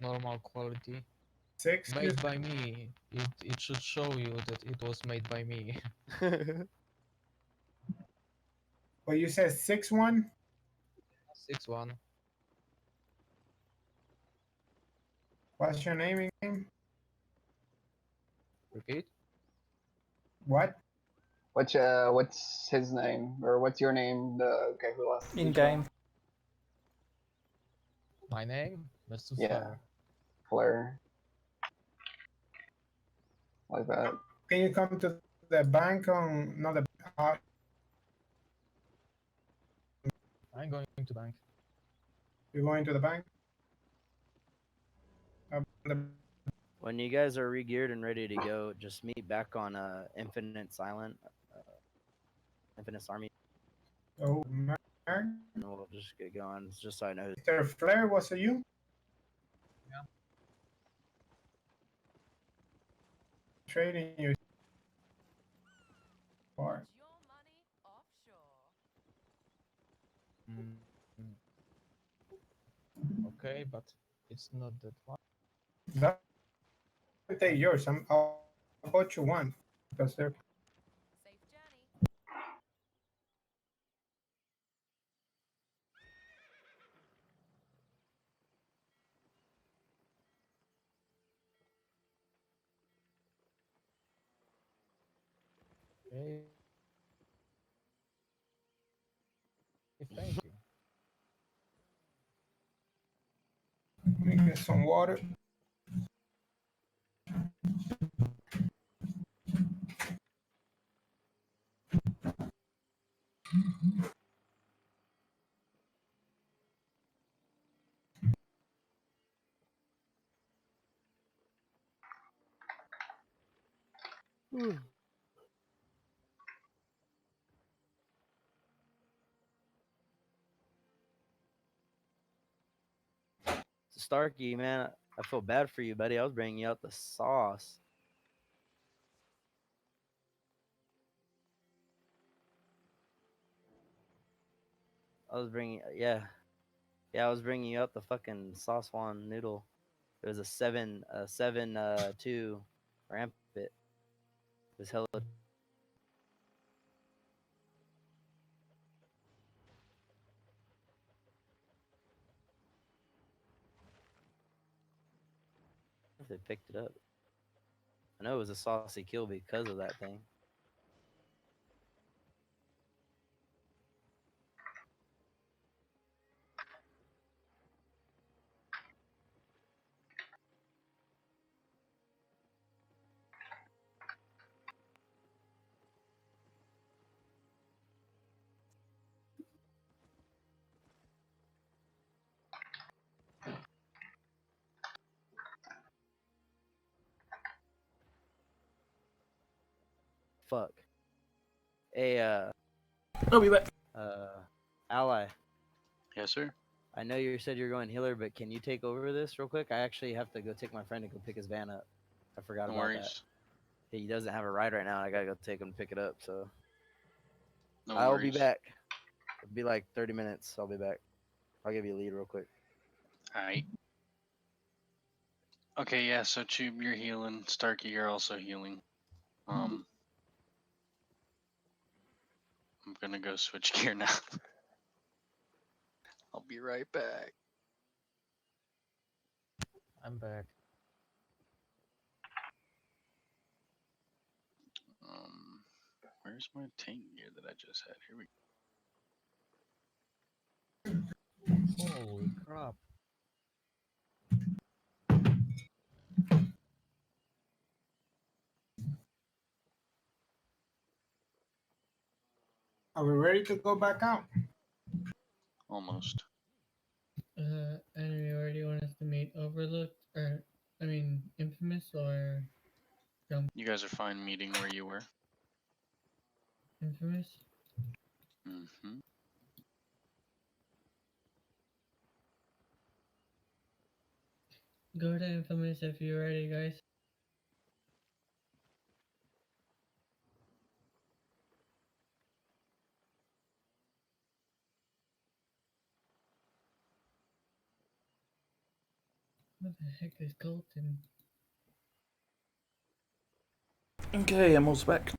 normal quality. Six. Made by me. It should show you that it was made by me. Well, you said 6-1. 6-1. What's your name again? Repeat. What? What's his name or what's your name? The guy who lost the In beach game. My name? Mr. Yeah, Flare. Flare, like that. Can you come to the bank on not the I'm going to bank. you're going to the bank? The, When you guys are re-geared and ready to go, just meet back on Infinite Silent, Infinite Army, oh, Mark. and we'll just get going. It's just so I know. Mr. Flair, was it you? Yeah. Trading you. Part. Your money offshore. Mm, okay, but it's not that one. That take yours. I'll put you one because they're Safe journey. Okay. Thank you. Let me get some water. Starkey, man, I feel bad for you, buddy. I was bringing you out the sauce. I was bringing you out the fucking sauce one noodle. It was a 2 rampant. It was hella. If they picked it up, I know it was a saucy kill because of that thing. Fuck. Hey, I'll be back. ally. Yes, sir. I know you said you're going healer, but can you take over this real quick? I actually have to go take my friend to go pick his van up. I forgot No about that. worries. He doesn't have a ride right now. I gotta go take him to pick it up. So No I'll worries. be back. It'll be like 30 minutes. I'll be back. I'll give you a lead real quick. Alright. Okay, yeah, so Tube, you're healing. Starkey, you're also healing. I'm gonna go switch gear now. I'll be right back. I'm back. Where's my tank gear that I just had? Here we Holy crap. Are we ready to go back out? almost. Enemy already want us to meet Overlooked, or I mean Infamous or You guys are fine meeting where you were. Infamous? Mm-hmm. Go to Infamous if you're ready, guys. What the heck is Colton? Okay, Emerald's back.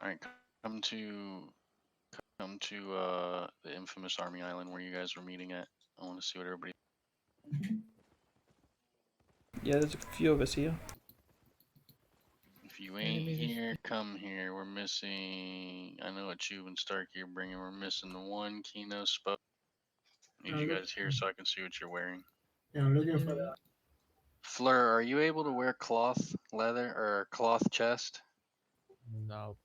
Alright, come to the infamous Army Island where you guys were meeting at. I want to see what everybody. Yeah, there's a few of us here. If you ain't Maybe this- here, come here. We're missing. I know what you and Starkey are bringing. We're missing the one Kino Spo. Need you guys here so I can see what you're wearing. Yeah, I'm looking for that. Fleur, are you able to wear cloth leather or cloth chest? No.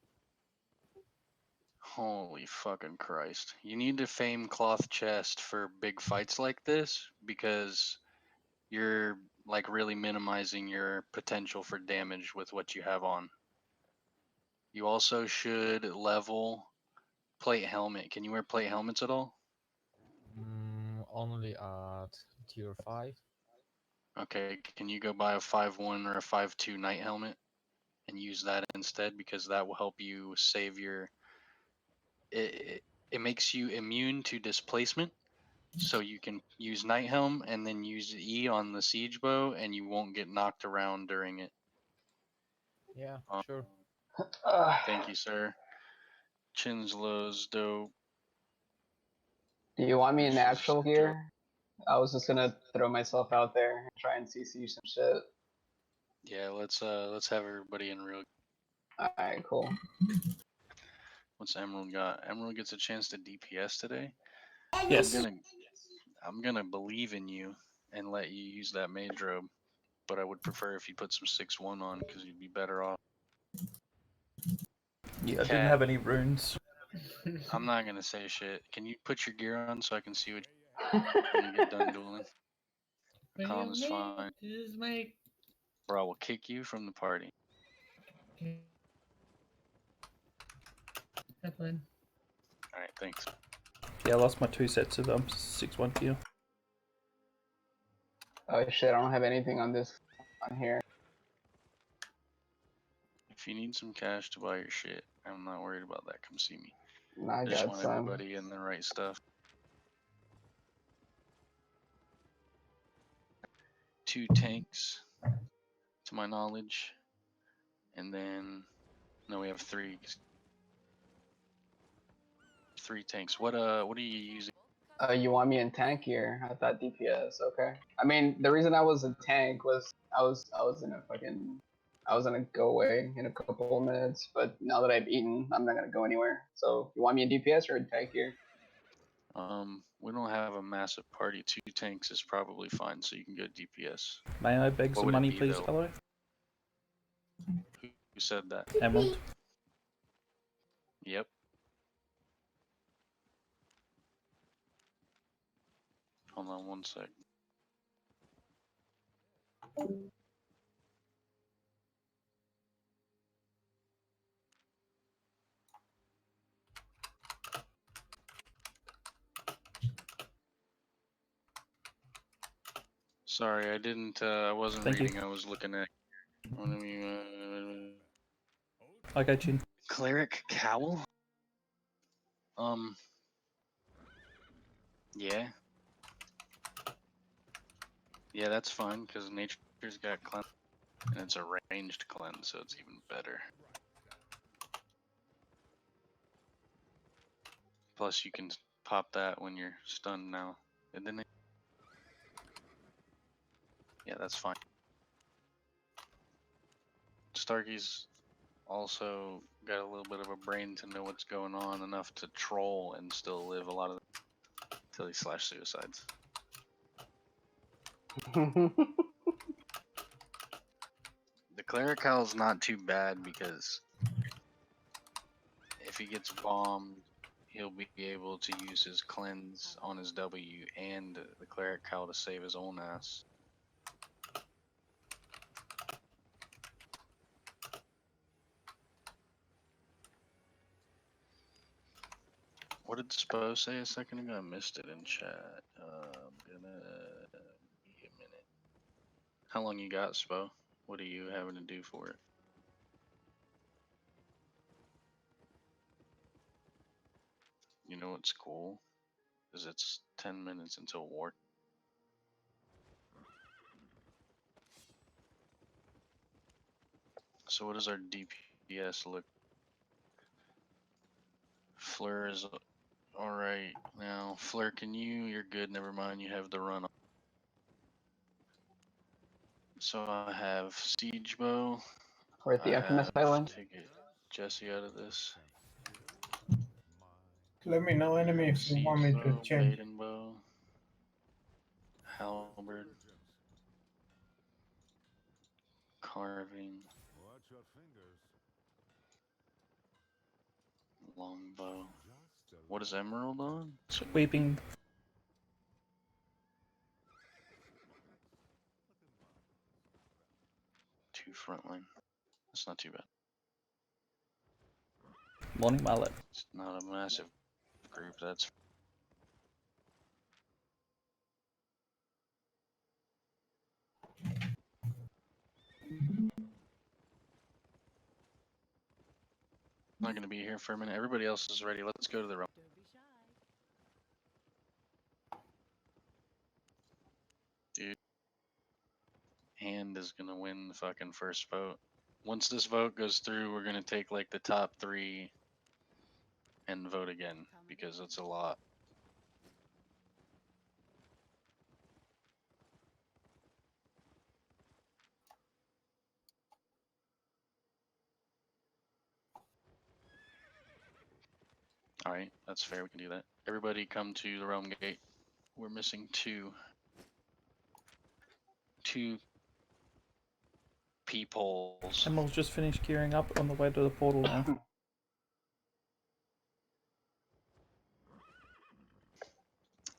Holy fucking Christ. You need to fame cloth chest for big fights like this because you're like really minimizing your potential for damage with what you have on. You also should level plate helmet. Can you wear plate helmets at all? Only at tier 5. Okay, can you go buy a 5.1 or a 5.2 night helmet and use that instead because that will help you save your it makes you immune to displacement, so you can use night helm and then use E on the siege bow and you won't get knocked around during it. Yeah, sure. Thank you, sir. Chinslow's dope. Do you want me in This is actual dope. gear? I was just gonna throw myself out there and try and CC some shit. Yeah, let's have everybody in real. Alright, cool. What's Emerald got? Emerald gets a chance to DPS today. Yes. I'm gonna believe in you and let you use that mage robe, but I would prefer if you put some 6.1 on because you'd be better off. Yeah, I didn't Cat. have any runes. I'm not gonna say shit. Can you put your gear on so I can see what when you get done dueling? What do you Calm is mean? fine, This is my. or I will kick you from the party. Okay. Have fun. All right, thanks. Yeah, I lost my 2 sets of 6-1 gear. Oh shit, I don't have anything on this on here. If you need some cash to buy your shit, I'm not worried about that. Come see me. I I just got want some. everybody in the right stuff. 2 tanks, to my knowledge, and then no, we have 3. 3 tanks. What are you using? You want me in tank gear? I thought DPS. Okay. I mean, the reason I was in tank was I was gonna go away in a couple of minutes, but now that I've eaten, I'm not gonna go anywhere. So you want me in DPS or in tank gear? We don't have a massive party. 2 tanks is probably fine, so you can go DPS. May I beg What some would it money, be, please, though? hello? Who said that? Emerald. Yep. Hold on one sec. Sorry, I didn't. I wasn't Thank you. reading. I was looking at. Okay, Chin. Cleric cowl. Yeah. Yeah, that's fine because nature's got cleanse, and it's a ranged cleanse, so it's even better. Plus, you can pop that when you're stunned now, isn't it? Yeah, that's fine. Starkey's also got a little bit of a brain to know what's going on enough to troll and still live a lot of till he slash suicides. The cleric is not too bad because if he gets bombed, he'll be able to use his cleanse on his W and the cleric cowl to save his own ass. What did Spo say a second ago? I missed it in chat. I'm gonna be a minute. How long you got, Spo? What are you having to do for it? You know what's cool? because it's 10 minutes until war. So what does our DPS look? Fleur is alright now. Fleur, can you? You're good. Never mind. You have the run. So I have Siege Bow. We're at the I infamous have island. to get Jesse out of this. Let me know, enemy, if you want me Siege to Bow, change. Maiden Bow, Halberd, Carving, Longbow. What is Emerald on? Sweeping. Two frontline. That's not too bad. Morning Mallet. It's not a massive group. That's not going to be here for a minute. Everybody else is ready. Let's go to the realm. Don't be shy. Dude, Hand is going to win the fucking first vote. Once this vote goes through, we're going to take like the top 3 and vote again because it's a lot. Alright, that's fair. We can do that. Everybody come to the realm gate. We're missing 2. 2 peepholes. Emerald's just finished gearing up on the way to the portal now.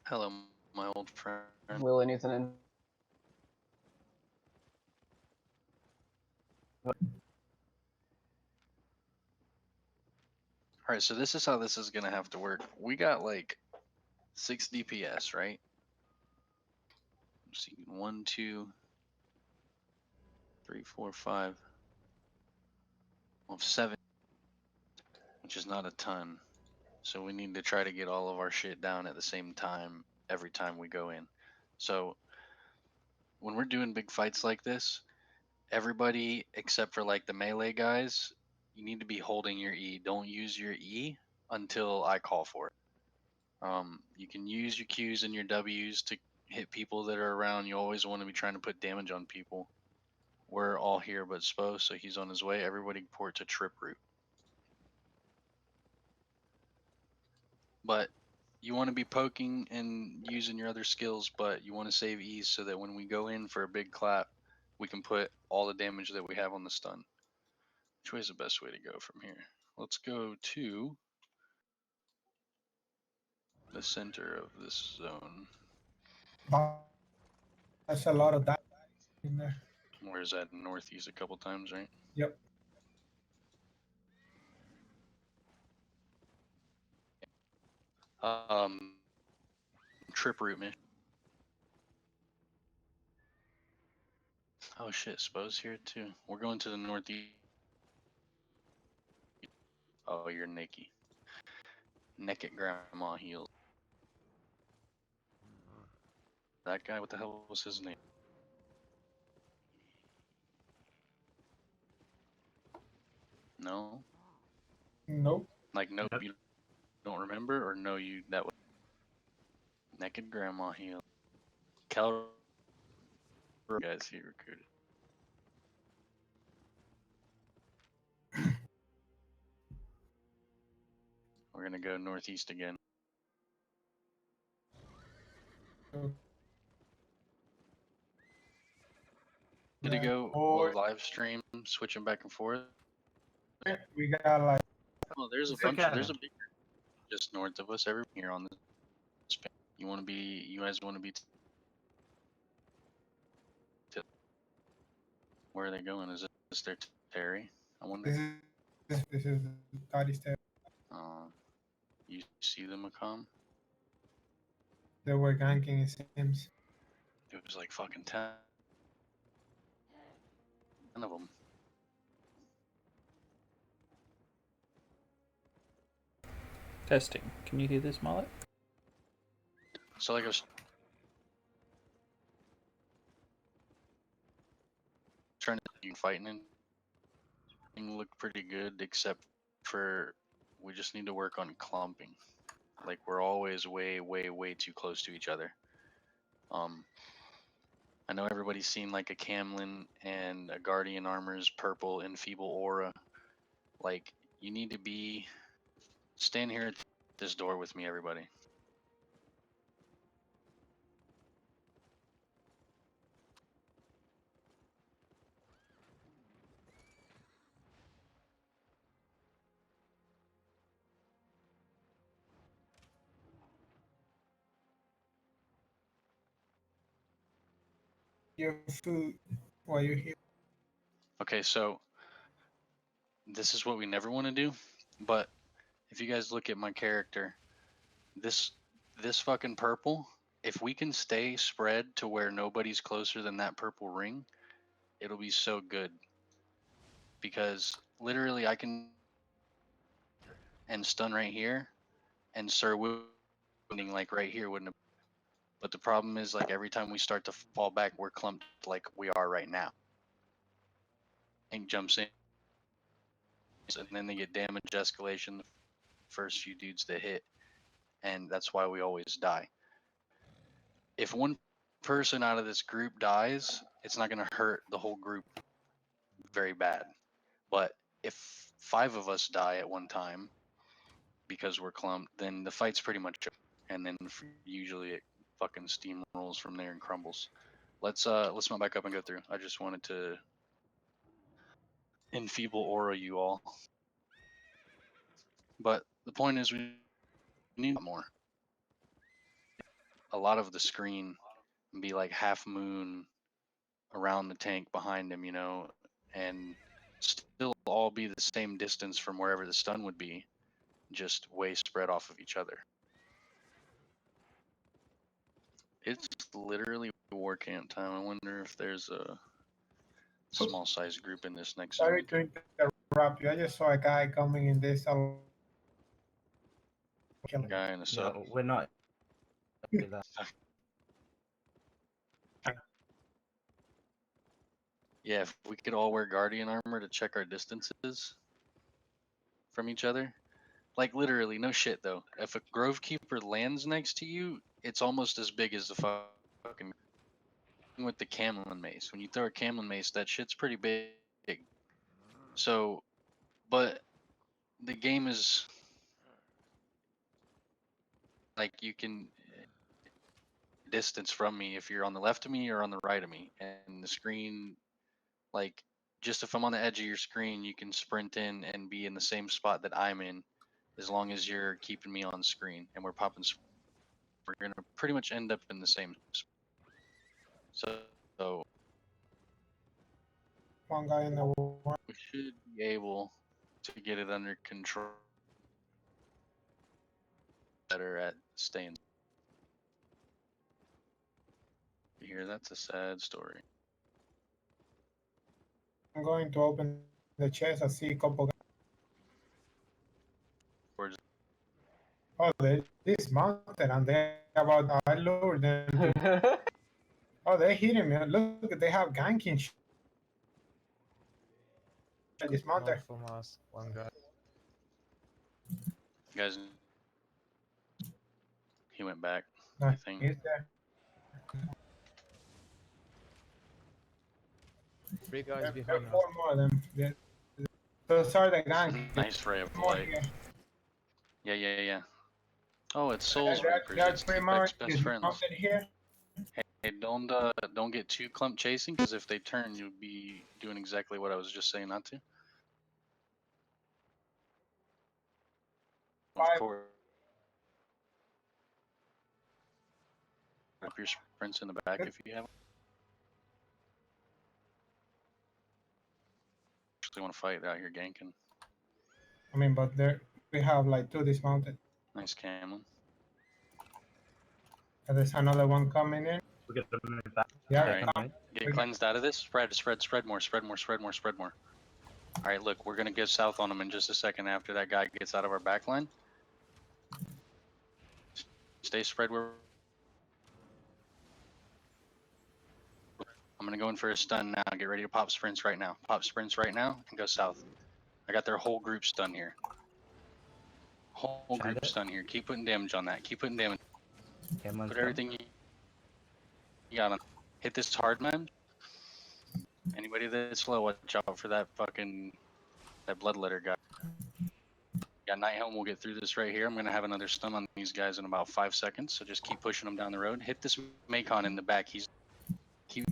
Hello, my old friend. Will needs an in. Alright, so this is how this is gonna have to work. We got like 6 DPS, right? Let's see, 1, 2, 3, 4, 5. Well, 7, which is not a ton. So we need to try to get all of our shit down at the same time every time we go in. So when we're doing big fights like this, everybody except for like the melee guys, you need to be holding your E. Don't use your E until I call for it. You can use your Qs and your Ws to hit people that are around. You always want to be trying to put damage on people. We're all here but Spo, so he's on his way. Everybody port to trip route. But you want to be poking and using your other skills, but you want to save E's so that when we go in for a big clap, we can put all the damage that we have on the stun. Which way is the best way to go from here? Let's go to the center of this zone. That's a lot of that in there. Where's that? Northeast a couple times, right? Yep. Trip route mission. Oh shit, Spo's here too. We're going to the northeast. Oh, you're naked. Naked grandma heels. That guy, what the hell was his name? No? Nope. Like, nope, you don't remember? Or no, you, that was naked grandma heel. Cal guys he recruited. We're gonna go northeast again. Good to go. We'll live stream, switching back and forth. We got like Oh, there's a bunch. There's a big just north of us. Everyone here on this. You want to be? You guys want to be? Where are they going? Is this their Terry? I wonder. this is Toddy step. You see them, Macom? They were ganking it seems. It was like fucking 10 of them. Testing. Can you hear this, Mallet? So like I was trying to fighting and look pretty good, except for we just need to work on clumping. Like we're always way too close to each other. I know everybody's seen like a Camlin and a Guardian Armor's purple enfeeble aura. Like you need to be stand here at this door with me, everybody. Your food while you're here. Okay, so this is what we never want to do, but if you guys look at my character, this fucking purple, if we can stay spread to where nobody's closer than that purple ring, it'll be so good. Because literally I can and stun right here and Sir winning like right here wouldn't have. But the problem is like every time we start to fall back, we're clumped like we are right now. And jumps in, and then they get damage escalation the first few dudes that hit, and that's why we always die. If one person out of this group dies, it's not going to hurt the whole group very bad. But if 5 of us die at one time because we're clumped, then the fight's pretty much over. And then usually it fucking steamrolls from there and crumbles. Let's mount back up and go through. I just wanted to enfeeble aura you all. But the point is we need more. A lot of the screen be like half moon around the tank behind him, you know, and still all be the same distance from wherever the stun would be, just way spread off of each other. It's literally war camp time. I wonder if there's a small size group in this next Sorry zone. to interrupt you. I just saw a guy coming in this. Guy in a sub. No, we're not. Do that. Yeah, if we could all wear guardian armor to check our distances from each other. Like literally, no shit though. If a grove keeper lands next to you, it's almost as big as the fucking with the Camlin mace. When you throw a Camlin mace, that shit's pretty big. So, but the game is like you can distance from me if you're on the left of me or on the right of me, and the screen, like just if I'm on the edge of your screen, you can sprint in and be in the same spot that I'm in, as long as you're keeping me on screen and we're popping. We're gonna pretty much end up in the same. So One guy in the war. we should be able to get it under control. Better at staying here. That's a sad story. I'm going to open the chest. I see a couple. Where's Oh, they dismounted and they about. I lured them. Oh, they're hitting me. Look, they have ganking. Dismounted. Not from us, one guy. guys? He went back. No, I think. he's there. 3 guys There are behind us. 4 more of them. Those are the gang. Nice ray of More light. here. Yeah. Oh, it's Souls There Reapers. are It's 3 Deepek's more best friends. dismounted here. Hey, don't get too clump chasing, because if they turn, you'll be doing exactly what I was just saying not to. Of 5. course. Up your sprints in the back if you have. Actually want to fight out here ganking. I mean, but there we have like 2 dismounted. Nice Camlin. And there's another one coming in. We're gonna move back. Yeah, Alright. come. Get cleansed out of this. Spread more. Alright, look, we're gonna get south on them in just a second after that guy gets out of our back line. Stay spread where gonna go in for a stun now. Get ready to pop sprints right now. Pop sprints right now and go south. I got their whole group stun here. Whole group stun here. Keep putting damage on that. Keep putting damage. Put everything you got on. Hit this hard, man. Anybody that's slow, watch out for that fucking that bloodletter guy. Yeah, Night Helm will get through this right here. I'm gonna have another stun on these guys in about 5 seconds, so just keep pushing them down the road. Hit this Macon in the back. He's keep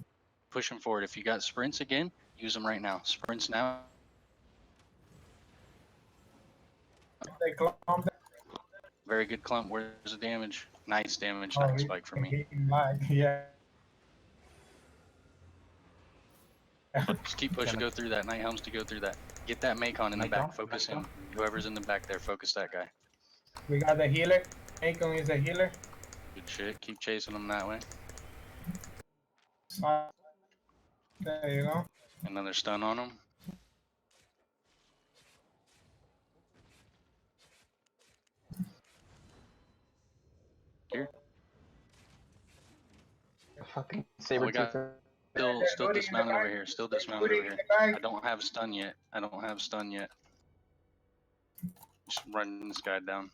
pushing forward. If you got sprints again, use them right now. Sprints now. They clump them. Very good clump. Where's the damage? Nice damage. Oh, Nice spike for me. he lag. Yeah. Just keep pushing. Go through that. Night Helms to go through that. Get that Macon in the back. Focus him. Whoever's in the back there, focus that guy. We got the healer. Akon is a healer. Good shit. Keep chasing him that way. There you go. Another stun on him. Here. Fucking We saber got still dismounted over here. Still dismounted over here. I don't have stun yet. I don't have stun yet. Just running this guy down.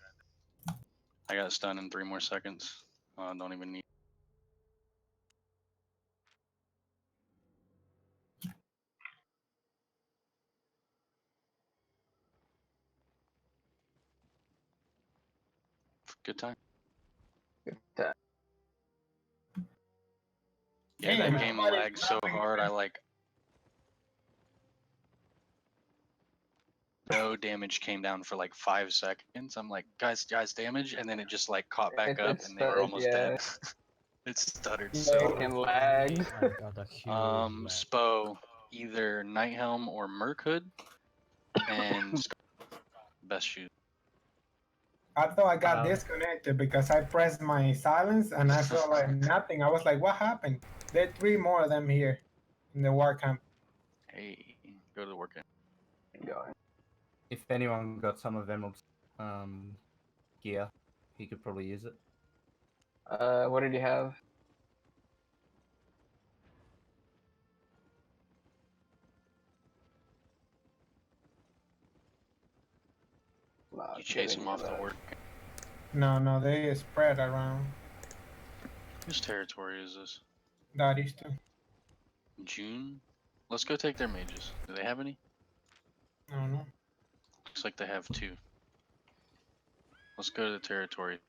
I got stun in 3 more seconds. I don't even need. Good time. That- Yeah, Damn, that game lagged so hard. I like. No damage came down for like 5 seconds. I'm like, guys, damage, and then it just like caught back up, and they were almost dead. It stuttered so. Fucking lag. I got a huge lag. Spo, either Night Helm or Merc Hood, and best shoot. I thought I got disconnected because I pressed my silence and I felt like nothing. I was like, what happened? There are 3 more of them here in the war camp. Hey, go to the work. Going. If anyone got some of Emerald's gear, he could probably use it. What did you have? You chase him off the work. No, they spread around. Whose territory is this? That is too. June? Let's go take their mages. Do they have any? I don't know. Looks like they have 2. Let's go to the territory.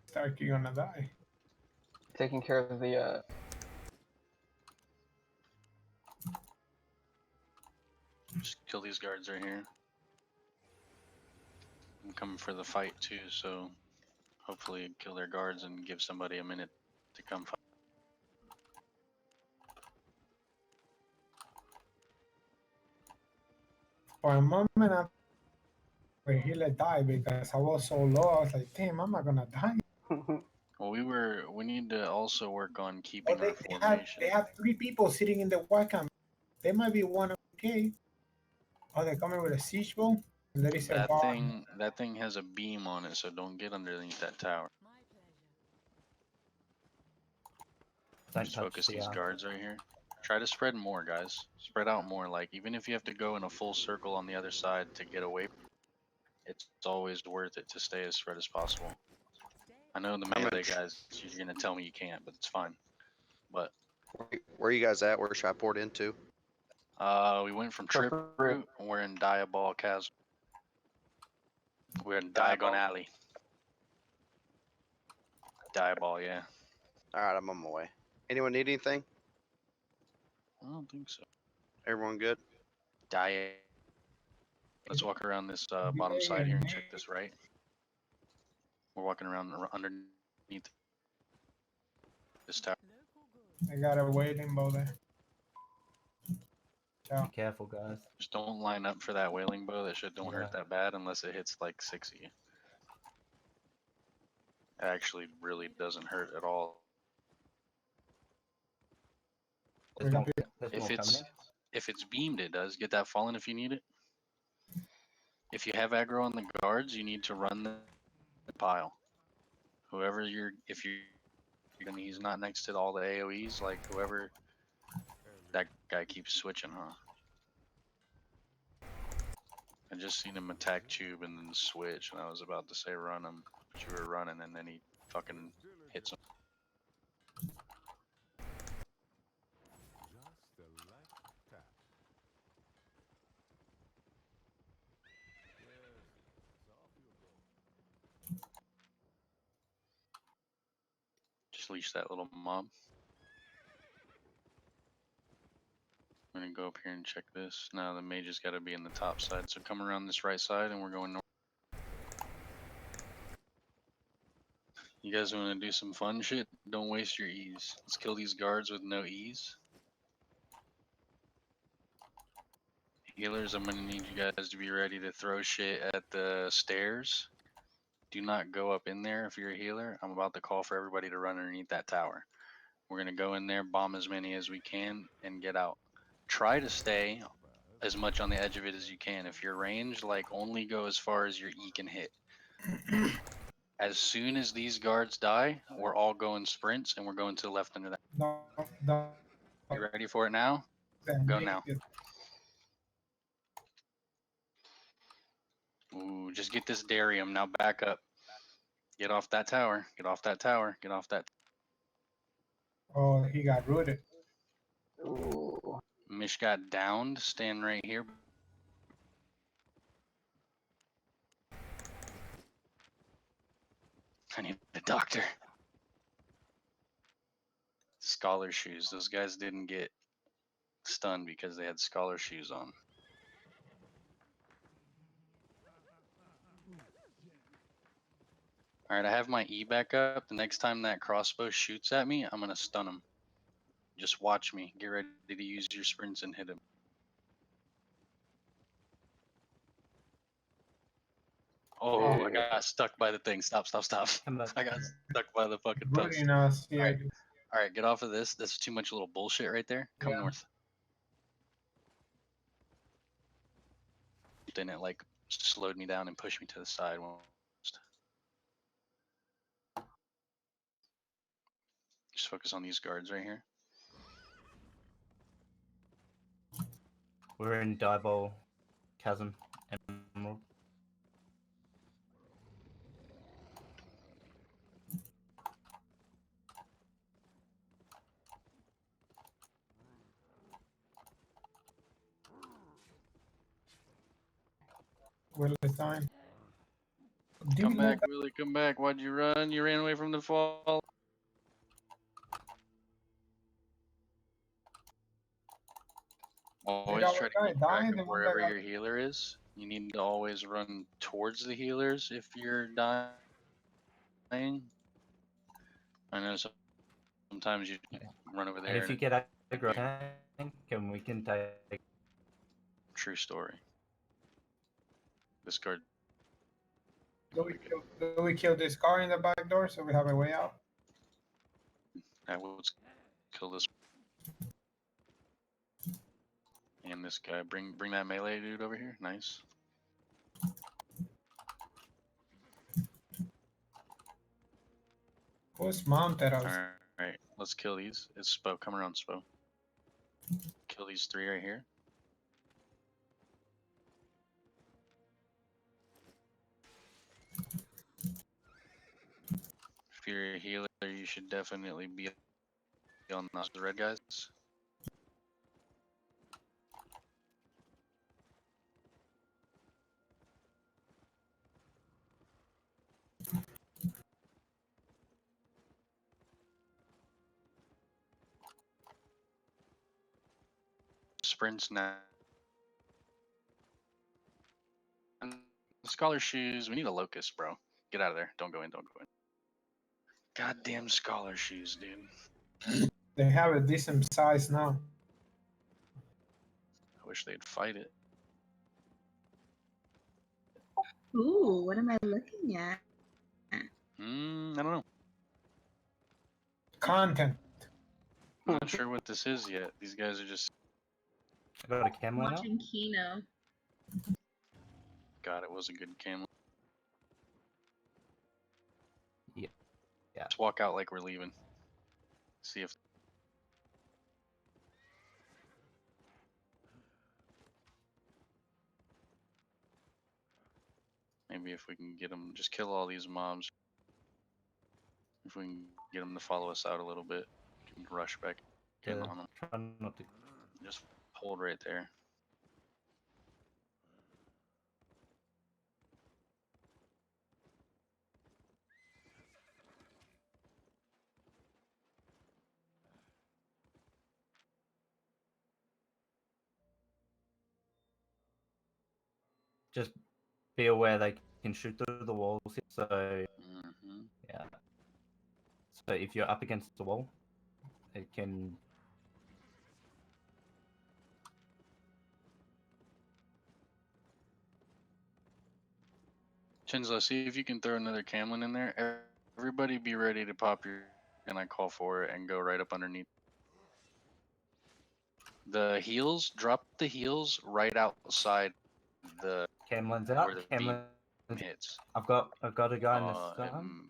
Stark, you're gonna die. Taking care of the Just kill these guards right here. I'm coming for the fight too, so hopefully kill their guards and give somebody a minute to come fight. For a moment, I where healer died because I was so low. I was like, damn, I'm not gonna die. Well, we need to also work on keeping Oh, our formation. they have 3 people sitting in the war camp. They might be one okay. Oh, they're coming with a siege bow. And there is a That guard. thing has a beam on it, so don't get underneath that tower. Don't Just touch focus the these guards right here. Try to spread more, guys. Spread out more. Like, even if you have to go in a full circle on the other side to get away, it's always worth it to stay as spread as possible. I know the melee guys, you're gonna tell me you can't, but it's fine. But where are you guys at? Where should I port into? we went from Trip Route, and we're in Diabol Chasm. We're in Diagon Alley. Diabol, yeah. Alright, I'm on my way. Anyone need anything? I don't think so. Everyone good? Let's walk around this bottom side here and check this right. We're walking around underneath this tower. I got a wailing bow there. Be careful, guys. Just don't line up for that wailing bow. That shit don't hurt that bad unless it hits like 6 of you. It actually really doesn't hurt at all. There's more, there's If more coming it's in. if it's beamed, it does. Get that fallen if you need it. If you have aggro on the guards, you need to run the pile. Whoever if you're, and he's not next to all the AOEs, like whoever, that guy keeps switching, huh? I just seen him attack Tube and then switch, and I was about to say run him, but you were running, and then he fucking hits him. Just leash that little mob. I'm gonna go up here and check this. Now the mage has got to be in the top side, so come around this right side, and we're going north. You guys want to do some fun shit? Don't waste your E's. Let's kill these guards with no E's. Healers, I'm gonna need you guys to be ready to throw shit at the stairs. Do not go up in there if you're a healer. I'm about to call for everybody to run underneath that tower. We're gonna go in there, bomb as many as we can, and get out. Try to stay as much on the edge of it as you can. If you're ranged, like only go as far as your E can hit. As soon as these guards die, we're all going sprints and we're going to the left under that. Don't You ready for it now? Go now. Ooh, just get this Darium. Now back up. Get off that tower. Get off that tower. Get off that. Oh, he got rooted. Ooh. Mish got downed. Stand right here. I need a doctor. Scholar shoes. Those guys didn't get stunned because they had scholar shoes on. Alright, I have my E back up. The next time that crossbow shoots at me, I'm gonna stun him. Just watch me. Get ready to use your sprints and hit him. Oh, I got stuck by the thing. Stop, stop, stop. I got stuck by the fucking post. Rooting us here. Alright, get off of this. That's too much little bullshit right there. Come Yeah. north. Then it like slowed me down and pushed me to the side. Just focus on these guards right here. We're in Diebol Chasm. Emerald. Will is dying. Come back, Willie, come back. Why'd you run? You ran away from the fall. Always try to keep track of wherever your healer is. You need to always run towards the healers if you're dying. I know sometimes you run over there. And if you get aggro tank, and we can take. True story. This card. Do we kill this car in the back door so we have a way out? I will kill this. And this guy. Bring that melee dude over here. Nice. Who's mounted us? Alright, let's kill these. It's Spo. Come around, Spo. Kill these three right here. If you're a healer, you should definitely be on those red guys. Sprints now. Scholar shoes. We need a locust, bro. Get out of there. Don't go in. Don't go in. Goddamn scholar shoes, dude. They have a decent size now. I wish they'd fight it. Ooh, what am I looking at? I don't know. Content. I'm not sure what this is yet. These guys are just. I got a cam line out. Watching Kino. God, it was a good cam. Yeah. Just walk out like we're leaving. See if. Maybe if we can get them, just kill all these mobs. If we can get them to follow us out a little bit, we can rush back in Yeah. on them. Try not to. Just hold right there. Just be aware they can shoot through the walls. So Mm-hmm. yeah. So if you're up against the wall, it can. Chinslow, see if you can throw another Camlin in there. Everybody be ready to pop your, and I call for it, and go right up underneath. The heels, drop the heels right outside the Cam lines out. where the Cam beam lines. hits. I've got a guy in this It time.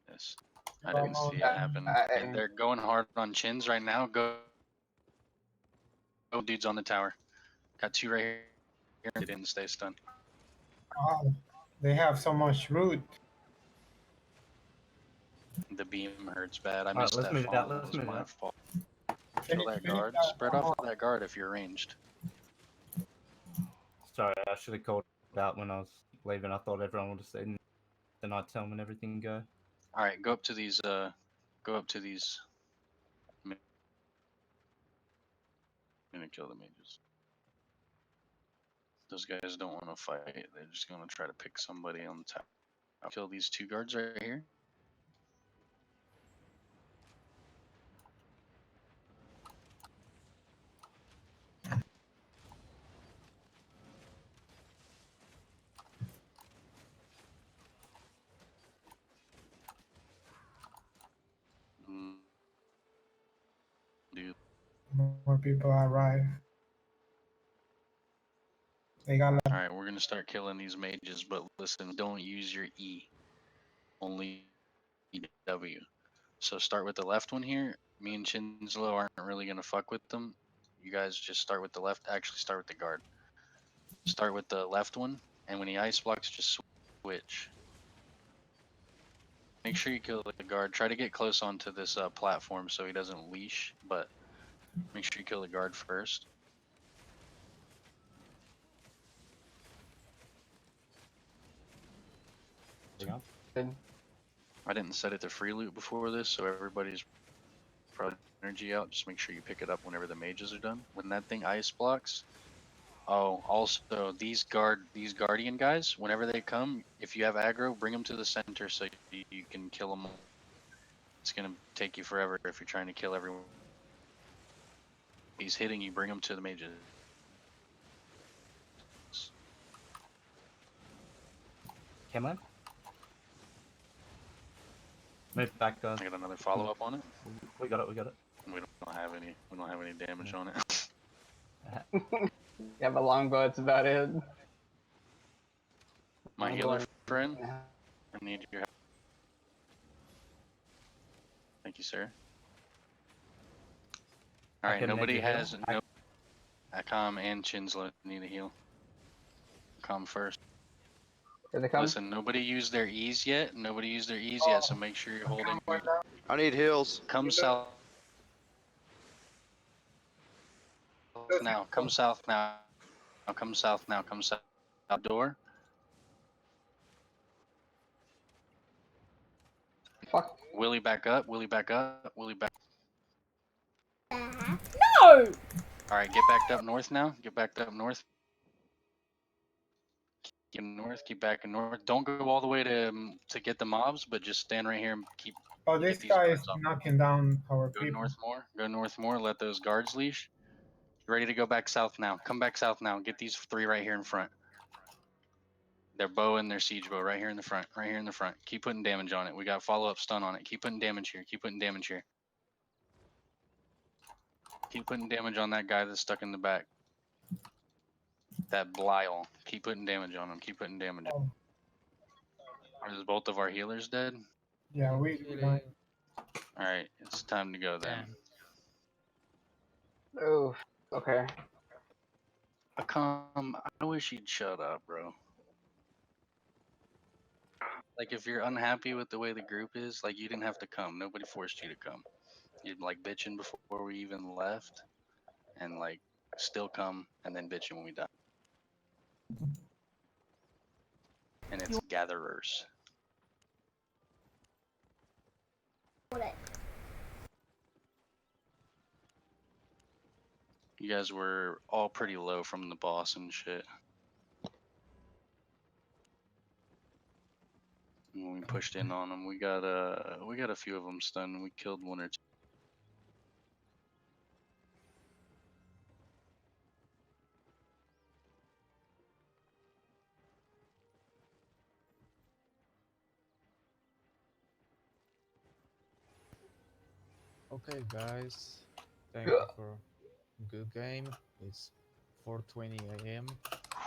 missed. I didn't see it Uh, happen. I- They're going hard on Chins right now. Go dudes on the tower. Got two right here. They didn't stay stunned. Oh, they have so much root. The beam hurts bad. I Alright, missed let's that move it fall. out. It Let's was move it my out. fault. Kill that guard. Spread off of that guard if you're ranged. Sorry, I should have called out when I was leaving. I thought everyone would have seen the night time and everything go. All right, go up to these. Go up to these. I'm gonna kill the mages. Those guys don't want to fight. They're just gonna try to pick somebody on the top. I'll kill these two guards right here. Mm, Dude, More people arrive. They got all right, we're gonna start killing these mages, but listen, don't use your E, only W. So start with the left one here. Me and Chinslow aren't really gonna fuck with them. You guys just start with the left. Actually, start with the guard. Start with the left one, and when he ice blocks, just switch. Make sure you kill the guard. Try to get close onto this platform so he doesn't leash, but make sure you kill the guard first. I didn't set it to free loot before this, so everybody's probably energy out. Just make sure you pick it up whenever the mages are done. When that thing ice blocks. Oh, also these guardian guys, whenever they come, if you have aggro, bring them to the center so you can kill them. It's gonna take you forever if you're trying to kill everyone. He's hitting you, bring him to the mages. Cameron? Move back, guys. I got another follow up on it. We got it. We got it. We don't have any. We don't have any damage on it. You have a longbow, that's about it. My I'm healer going- friend, I need your help. Thank you, sir. All right, can nobody make you heal. has no. Akam and Chinslow need a heal. Akam first. Here they come. Listen, nobody used their E's yet. Nobody used their E's yet, so make sure you're holding. I need heals. Come south now. Come south now. Come south now. Come south. Door. Fuck. Willie back up. Willie back up. Willie back. No! Alright, get backed up north now. Get backed up north. Get north. Keep backing north. Don't go all the way to get the mobs, but just stand right here and keep. Oh, get this these guy is guards off. knocking down our Go people. north more. Go north more. Let those guards leash. Ready to go back south now. Come back south now. Get these three right here in front. Their bow and their siege bow right here in the front. Right here in the front. Keep putting damage on it. We got follow up stun on it. Keep putting damage here. Keep putting damage here. Keep putting damage on that guy that's stuck in the back. That Blyle. Keep putting damage on him. Keep putting damage. Oh, Are both of our healers dead? yeah, we Healing. Alright, it's time to go then. Damn. Oh, okay. I wish you'd shut up, bro. Like, if you're unhappy with the way the group is, like, you didn't have to come. Nobody forced you to come. You'd, like, bitching before we even left, and, like, still come, and then bitching when we die. And it's gatherers. You guys were all pretty low from the boss and shit. When we pushed in on them, we got a few of them stunned. We killed one or two. Okay, guys. Thank you for good game. It's 4:20 a.m.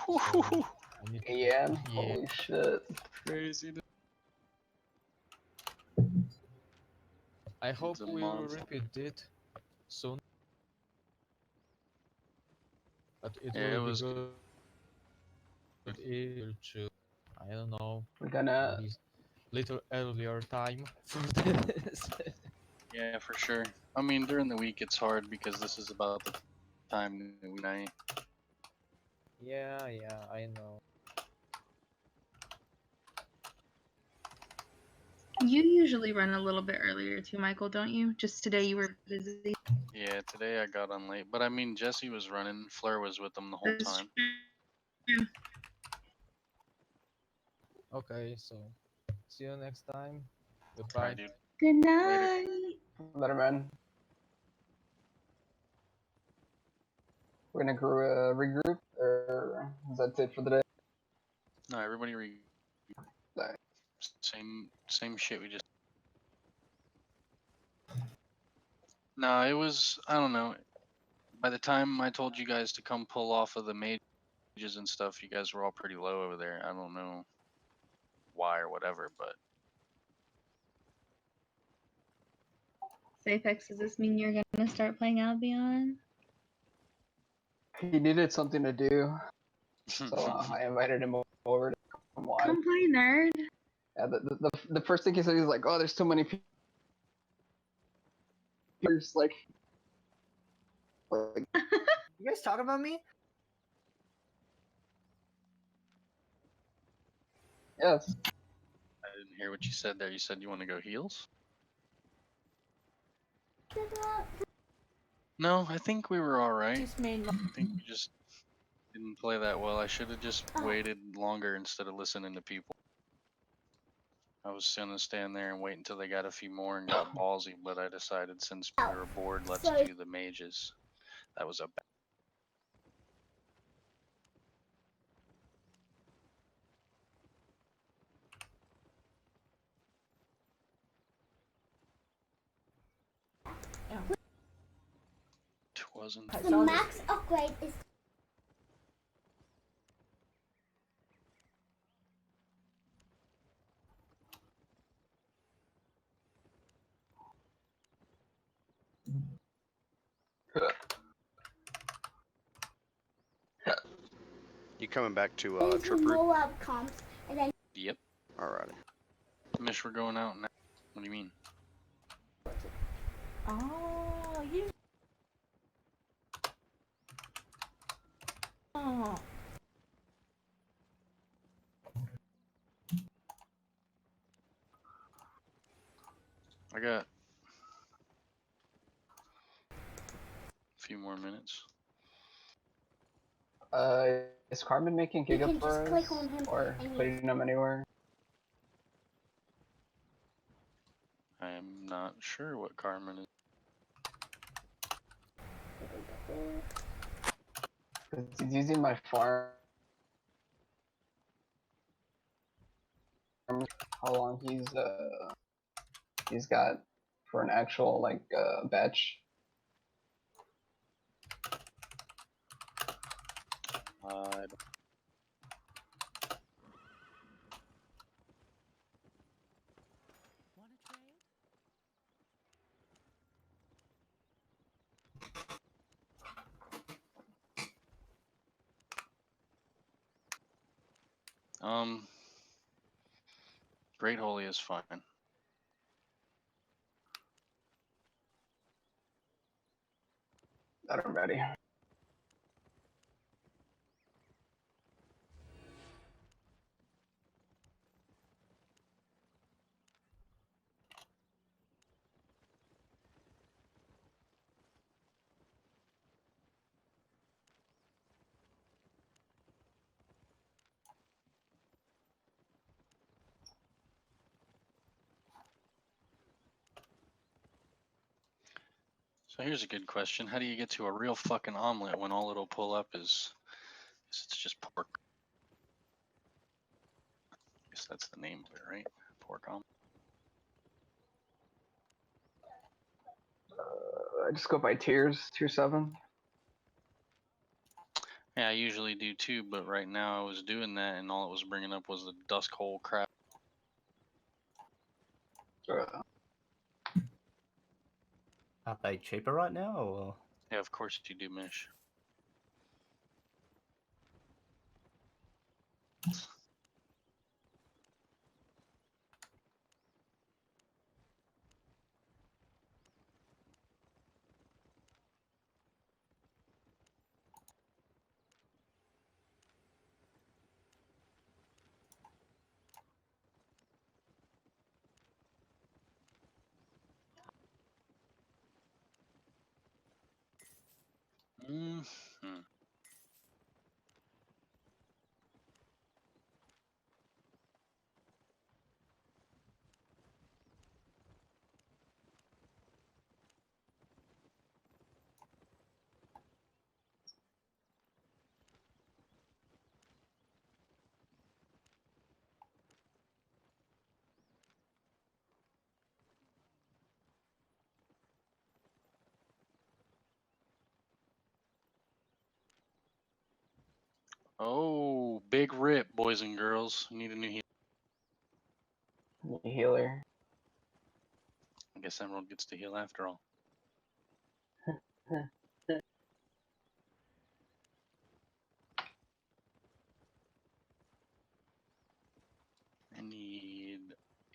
So I need to. AM? Yeah. Holy shit. Crazy. I hope a we will monster. repeat it soon. But it Yeah, it will be was good. But it will choose. I don't know. We're gonna. Maybe little earlier time for this. Yeah, for sure. I mean, during the week it's hard because this is about the time that we night. Yeah, I know. You usually run a little bit earlier too, Michael, don't you? Just today you were busy. Yeah, today I got on late, but I mean, Jesse was running. Fleur was with them the whole That's time. true. Okay, so see you next time. Goodbye. Alright, dude. Good Later. night. Later, man. We're gonna regroup, or is that it for the day? No, everybody Alright. same shit we just. No, it was, I don't know. By the time I told you guys to come pull off of the mages and stuff, you guys were all pretty low over there. I don't know why or whatever, but Safex, does this mean you're gonna start playing Albion? He needed something to do, so I invited him over to come live. Come play, nerd. Yeah, the first thing he said, he's like, "Oh, there's too many people." He's like, You guys talking about me? yes. I didn't hear what you said there. You said you want to go heals? No, I think we were alright. I think we just didn't play that well. I should have just waited longer instead of listening to people. I was gonna stand there and wait until they got a few more and got ballsy, but I decided since we were bored, let's do the mages. That was a bad. It wasn't. The max upgrade is. You coming back to There's Trip no Route? outcomes, and then. Yep. Alrighty. Mish, we're going out now. What do you mean? Oh, you. Oh. I got a few more minutes. Is Carmen making You Giga can for just us, click on him or and putting them anywhere? I am not sure what Carmen is. 'Cause he's using my farm. How long he's got for an actual batch. God. Wanna trade? Great Holy is fine. I'm ready. So here's a good question. How do you get to a real fucking omelet when all it'll pull up is it's just pork? I guess that's the name of it, right? Pork omelet. I just go by tiers, tier 7. Yeah, I usually do too, but right now I was doing that and all it was bringing up was the dusk hole crap. Are they cheaper right now, or? Yeah, of course you do, Mish. Hmm. Oh, big rip, boys and girls. You need a new healer. Healer. I guess Emerald gets to heal after all. I need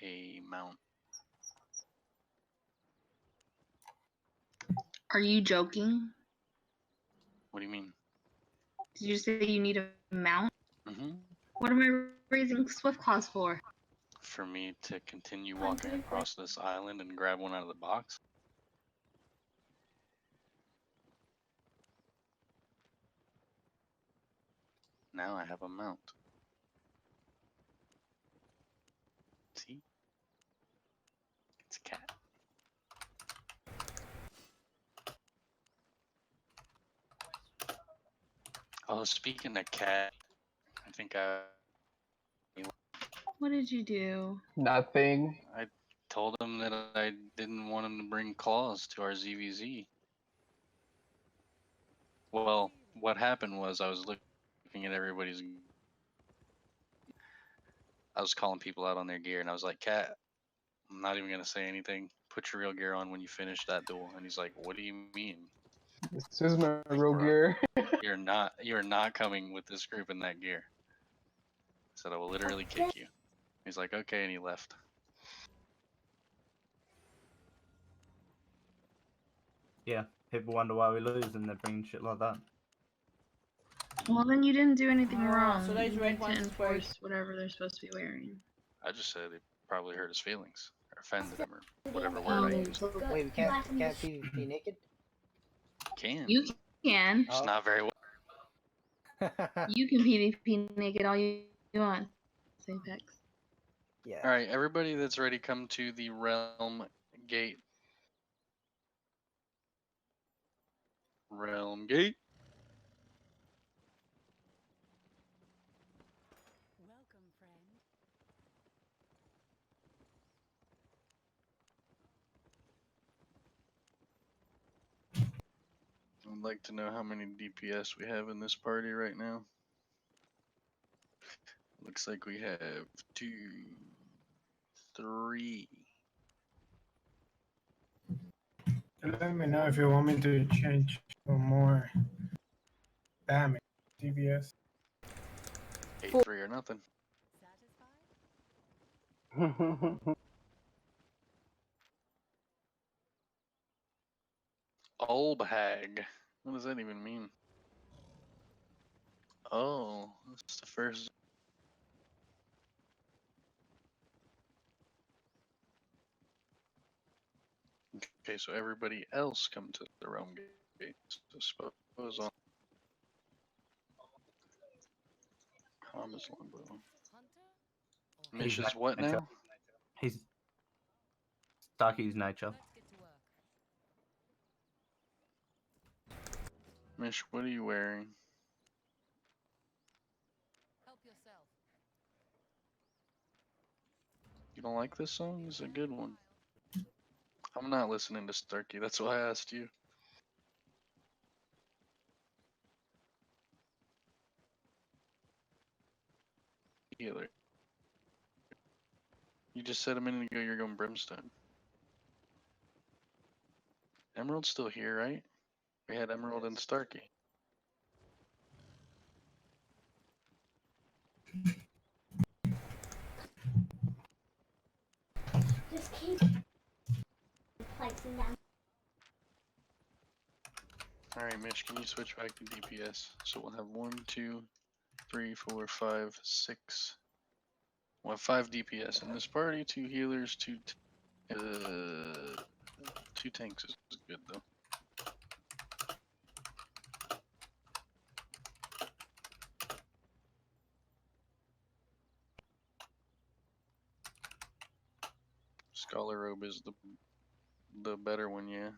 a mount. Are you joking? What do you mean? Did you say you need a mount? Mm-hmm. What am I raising Swift Claws for? For me to continue walking across this island and grab one out of the box. Now I have a mount. See? It's a cat. Oh, speaking of cat, I think What did you do? Nothing. I told him that I didn't want him to bring claws to our ZVZ. Well, what happened was I was looking at everybody's. I was calling people out on their gear, and I was like, "Cat, I'm not even gonna say anything. Put your real gear on when you finish that duel." And he's like, "What do you mean? This is my real Bro, gear. you're not coming with this group in that gear." I said, "I will literally kick you." He's like, "Okay," and he left. Yeah, people wonder why we lose and they're bringing shit like that. Well, then you didn't do anything wrong. So You those red need to ones enforce whatever they're supposed to be wearing. I just said it probably hurt his feelings or offended him or The whatever word I Oh, used. Wait, we can't PvP naked? Can. you can. Just not very well. You can PvP naked all you want. Apex. Yeah. All right, everybody that's ready, come to the realm gate. Realm gate. Welcome, friend. I'd like to know how many DPS we have in this party right now. Looks like we have 2, 3. Let me know if you want me to change for more damage. DPS. 8-3 or nothing. Olbhag. What does that even mean? Oh, that's the first. Okay, so everybody else come to the realm gate. So suppose on Kama's longbow. Mish is what nature. now? He's Starkey's nature. Mish, what are you wearing? You don't like this song? It's a good one. I'm not listening to Starkey, that's why I asked you. Healer. You just said a minute ago you're going Brimstone. Emerald's still here, right? We had Emerald and Starkey. Just keep placing down. Alright, Mitch, can you switch back to DPS? So we'll have 1, 2, 3, 4, 5, 6. We'll have 5 DPS in this party, 2 healers, 2 tanks is good though. Scholar robe is the better one, yeah.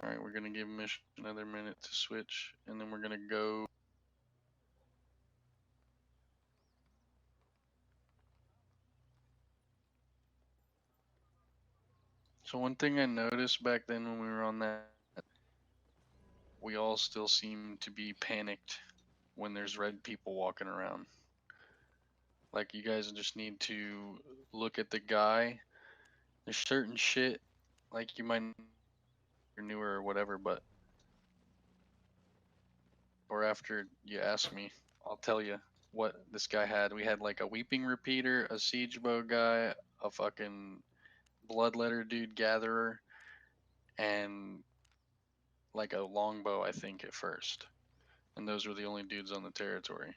Alright, we're gonna give Mish another minute to switch, and then we're gonna go. So one thing I noticed back then when we were on that, we all still seem to be panicked when there's red people walking around. Like, you guys just need to look at the guy. There's certain shit, like, you might you're newer or whatever, but or after you ask me, I'll tell you what this guy had. We had like a weeping repeater, a siege bow guy, a fucking bloodletter dude gatherer, and like a longbow, I think, at first. And those were the only dudes on the territory.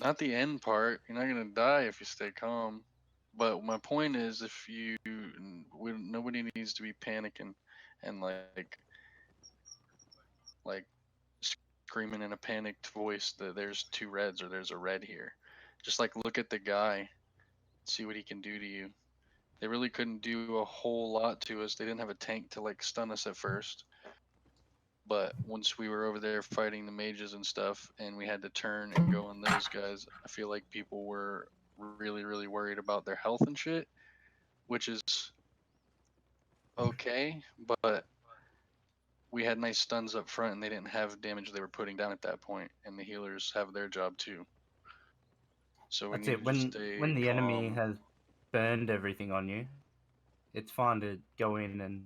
Not the end part. You're not gonna die if you stay calm. But my point is, if you, nobody needs to be panicking and like screaming in a panicked voice that there's 2 reds or there's a red here. Just like look at the guy, see what he can do to you. They really couldn't do a whole lot to us. They didn't have a tank to like stun us at first. But once we were over there fighting the mages and stuff, and we had to turn and go on those guys, I feel like people were really, really worried about their health and shit, which is okay, but we had nice stuns up front and they didn't have damage they were putting down at that point, and the healers have their job too. So we That's need it. to just When stay the enemy calm. has burned everything on you, it's fine to go in and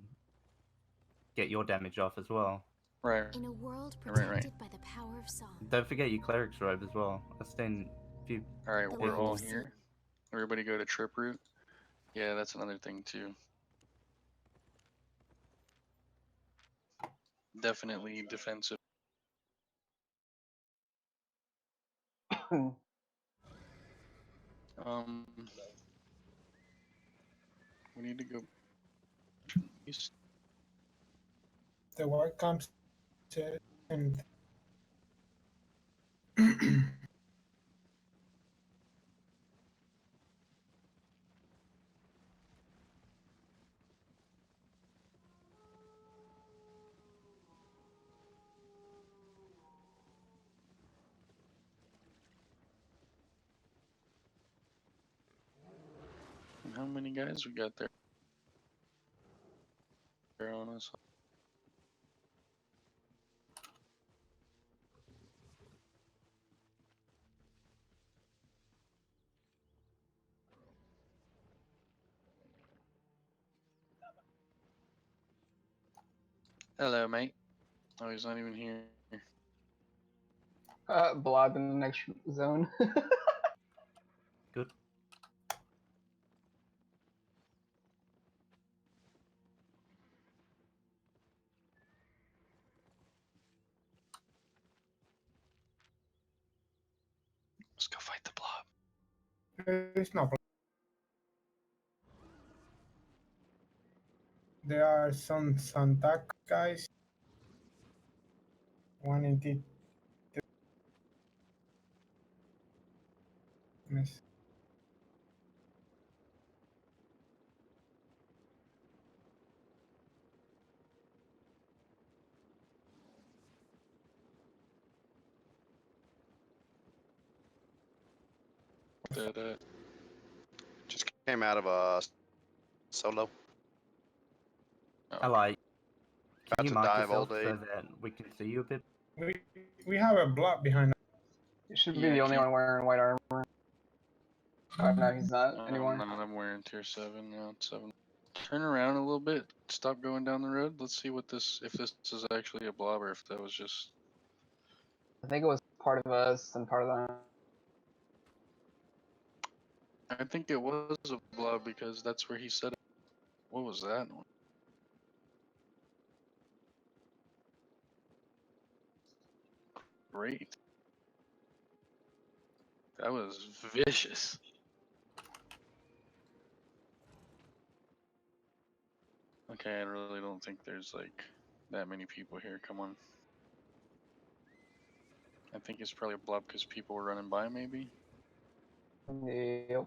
get your damage off as well. Right. In a world Right. protected by the power of song. Don't forget your cleric's robe as well. I've seen a few. Alright, The we're land all of sea. here. Everybody go to trip route. Yeah, that's another thing too. Definitely defensive. We need to go east. The word comes to and how many guys we got there on us? Hello, mate. Oh, he's not even here. Blob in the next zone. Good. Let's go fight the blob. It's not. There are some Santa guys. One in T. Miss. Just came out of a solo. I like. Can About you to mark dive all yourself day. so that we can see you a bit? We have a block behind us. You should be Yeah, the only keep- one wearing white armor. Oh no, he's not anymore. I'm wearing tier 7 now. 7. Turn around a little bit. Stop going down the road. Let's see what this, if this is actually a blob or if that was just. I think it was part of us and part of them. I think it was a blob because that's where he said it. What was that one? Great. That was vicious. Okay, I really don't think there's like that many people here. Come on. I think it's probably a blob because people were running by, maybe. Yep.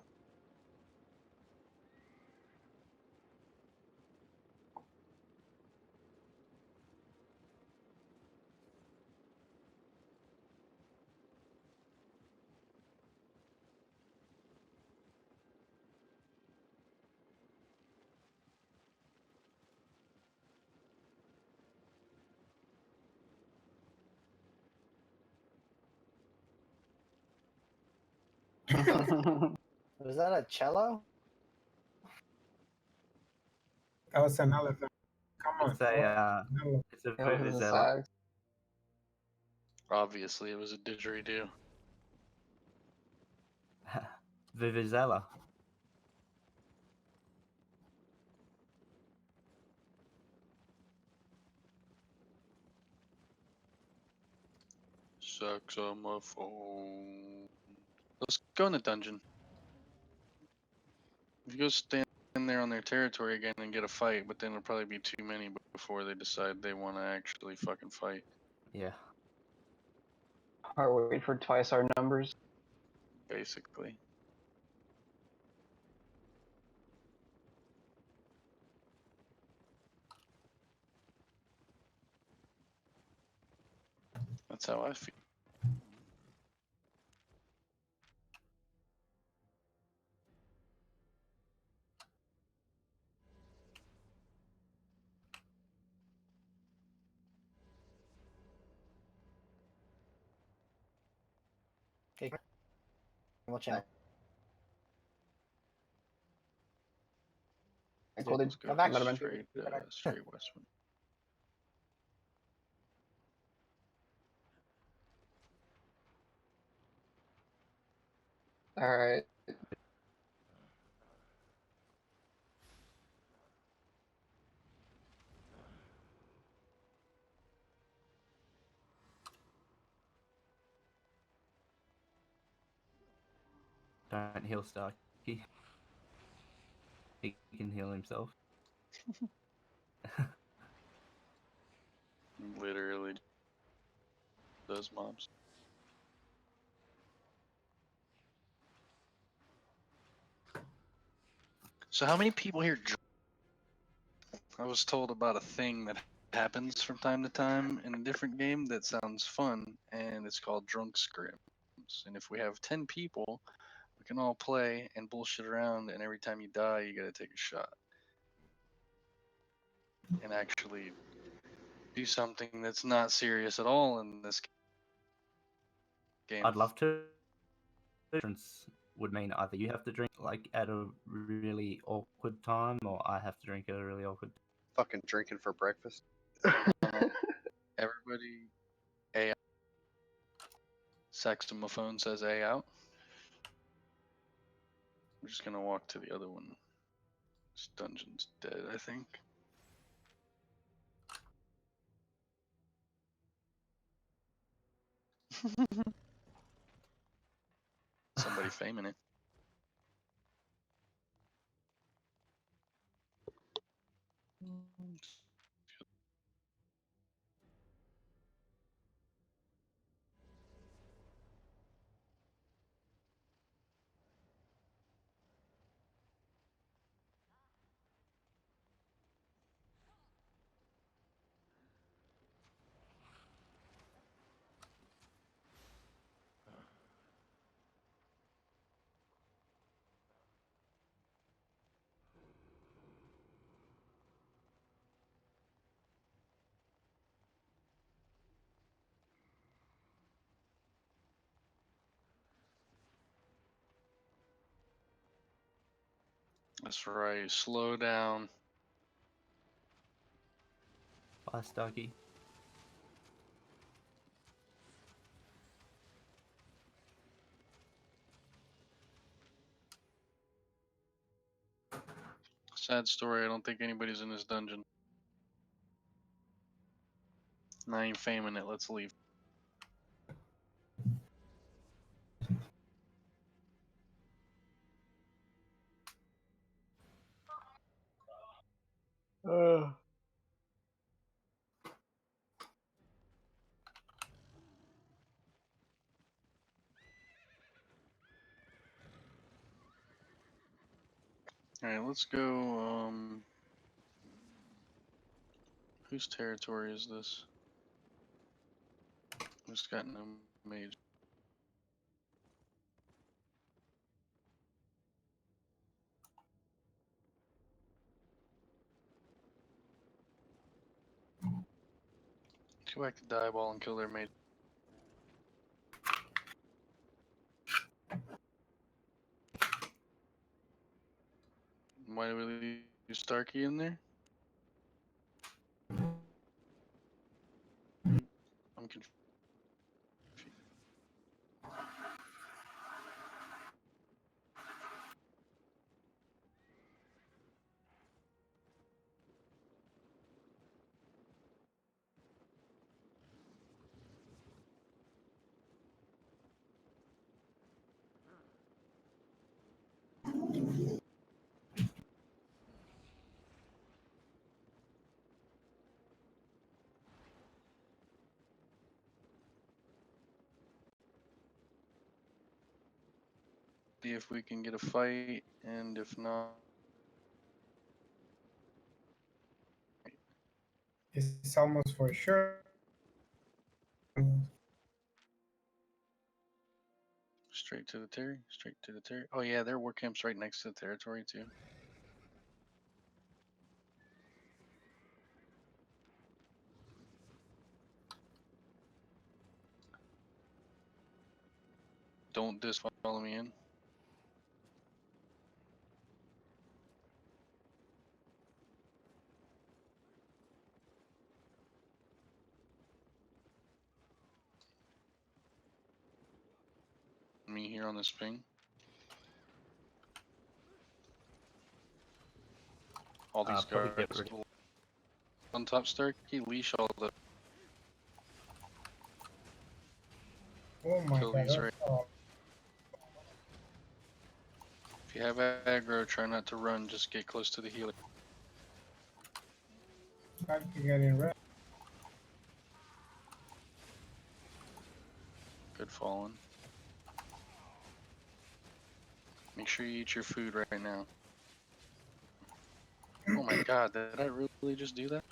Was that a cello? That was another thing. Come on. It's a it's a It was a vuvuzela. sax. Obviously, it was a didgeridoo. Vuvuzela. Saxophone. Let's go in the dungeon. If you go stand there on their territory again and get a fight, but then it'll probably be too many before they decide they want to actually fucking fight. Yeah. Or wait for twice our numbers. Basically. That's how I feel. Okay. What channel? I told you. Let's go Come back. straight, straight westward. Alright. Don't heal Stark. He can heal himself. Literally those mobs. So how many people here I was told about a thing that happens from time to time in a different game that sounds fun, and it's called drunk scrims. And if we have 10 people, We can all play and bullshit around, and every time you die, you gotta take a shot. And actually do something that's not serious at all in this game. I'd love to. Difference would mean either you have to drink like at a really awkward time, or I have to drink at a really awkward. Fucking drinking for breakfast. Everybody, A out. Saxophone says A out. I'm just gonna walk to the other one. This dungeon's dead, I think. Somebody faming it. That's right. Slow down. Bye, Starkey. Sad story. I don't think anybody's in this dungeon. I ain't faming it. Let's leave. Alright, let's go, whose territory is this? Who's got no mage? Go back to Dieball and kill their mage. Why do we leave Starkey in there? I'm confused. See if we can get a fight, and if not, It's almost for sure. straight to the Terry, straight to the Terry. Oh yeah, their war camp's right next to the territory too. Don't follow me in. Me here on this ping. All these Probably get guards rid of. on top. Starkey, leash all the. Oh my Kill god. these That's right. all. If you have aggro, try not to run. Just get close to the healer. Starkey getting red. Good falling. Make sure you eat your food right now. Oh my god, did I really just do that?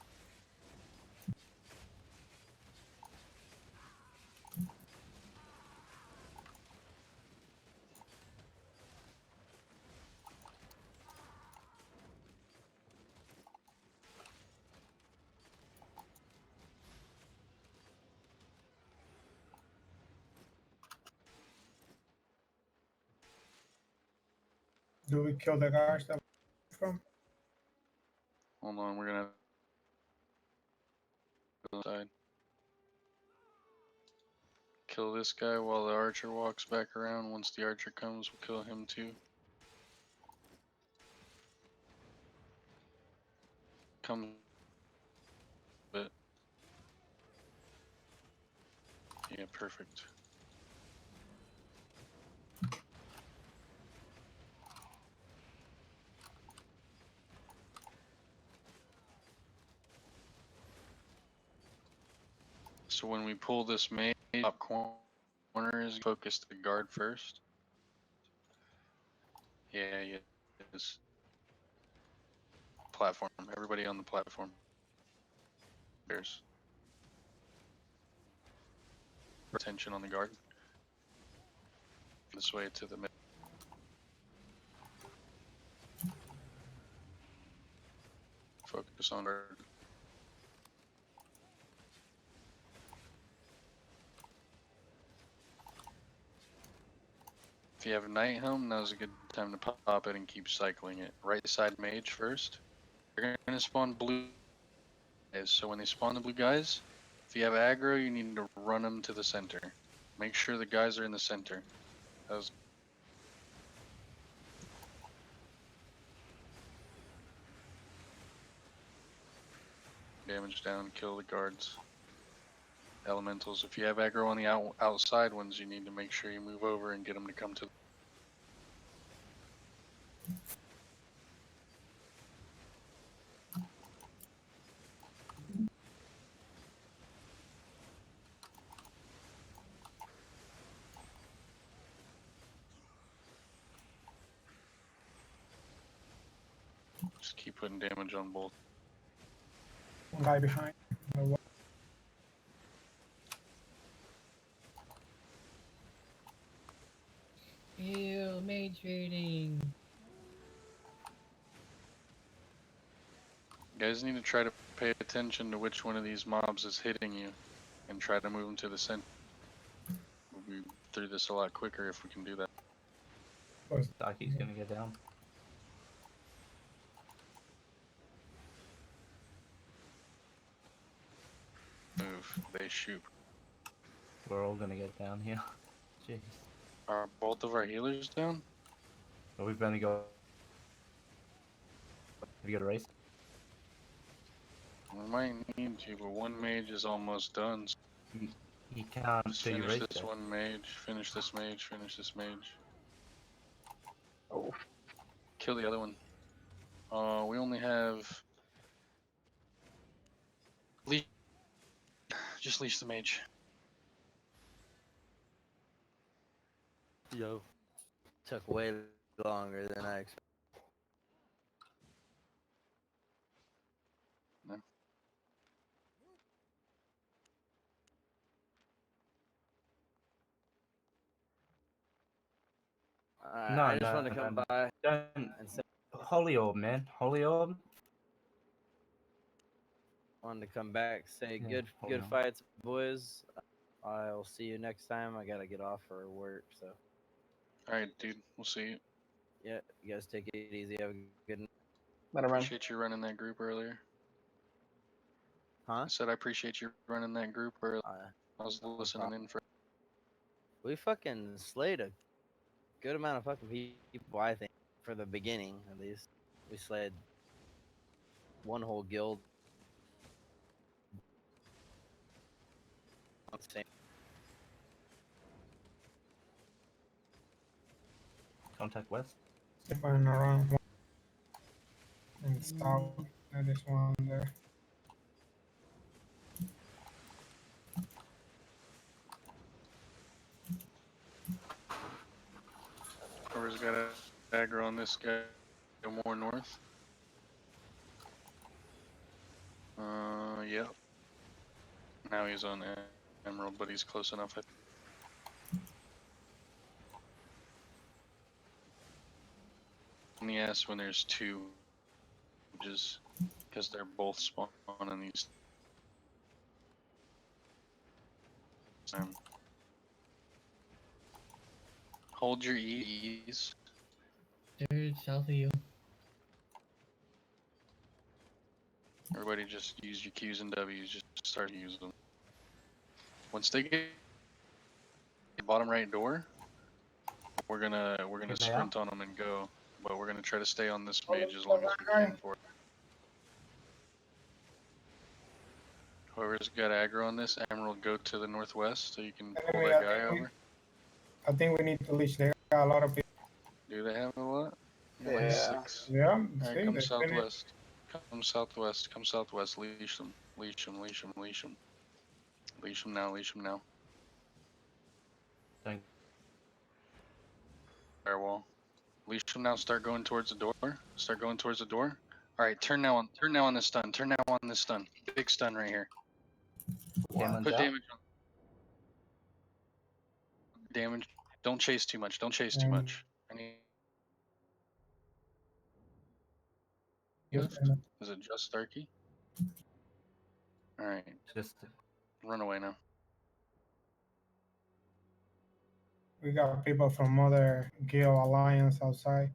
do we kill the guards that from? Hold on, we're gonna go side. Kill this guy while the archer walks back around. Once the archer comes, we'll kill him too. Come. But yeah, perfect. So when we pull this main top corner is focus the guard first. Yeah, yes. Platform. Everybody on the platform. There's attention on the guard. This way to the middle. Focus on guard. If you have a night helm, now's a good time to pop it and keep cycling it. Right side mage first. They're gonna spawn blue guys, so when they spawn the blue guys, if you have aggro, you need to run them to the center. Make sure the guys are in the center. That was damage down, kill the guards. Elementals, if you have aggro on the outside ones, you need to make sure you move over and get them to come to. Just keep putting damage on both. One guy behind. Ew, mage raiding. You guys need to try to pay attention to which one of these mobs is hitting you and try to move them to the center. We'll be through this a lot quicker if we can do that. Darky's gonna go down. Move, they shoot. We're all gonna get down here. Jeez. Are both of our healers down? But we've only got. Have you got a race? We might need to, but one mage is almost done. So You can't just do your finish race this yet. one mage, finish this mage, finish this mage. Oh. Kill the other one. We only have. Just leash the mage. Yo. Took way longer than I expected. No. I just wanted to come by Don't. and say, Holy Orb, man. Holy Orb. wanted to come back, say Yeah, hold good on. fights, boys. I'll see you next time. I gotta get off for work, so Alright, dude. We'll see you. yeah, you guys take it easy. Have a good night. Let him run. Appreciate you running that group earlier. Huh? I said I appreciate you running that group earlier. I was No listening problem. in for. We fucking slayed a good amount of fucking people, I think, for the beginning at least. We slayed one whole guild. Contact West. If I'm around and stop. There is one there. Whoever's got a dagger on this guy, go more north. Yep. Now he's on Emerald, but he's close enough. Only ask when there's two, just because they're both spawning these. Hold your E's. They're south of you. Everybody just use your Q's and W's. Just start using them. Once they get the bottom right door, we're gonna Here they are. sprint on them and go. But we're gonna try to stay on this Oh, mage look as at long as that we guy. can for it. Whoever's got aggro on this, Emerald, go to the northwest so you can pull Anyway, that guy over. I think we need to leash. They got a lot of people. Do they have a lot? Like Yeah. 6. Yeah, Alright, see, come they finished. southwest. Come southwest. Come southwest. Leash them. Leash them. Leash them. Leash them. Leash them now. Leash them now. Thank Firewall. Leash them now. Start going towards the door. Start going towards the door. All right. Turn now on. Turn now on this stun. Turn now on this stun. Big stun right here. Demon's Put out. damage on. Damage. Don't chase too much. Don't chase too And much. I need. just, Is it just Starkey? All right. Just Run away now. we got people from other guild alliance outside.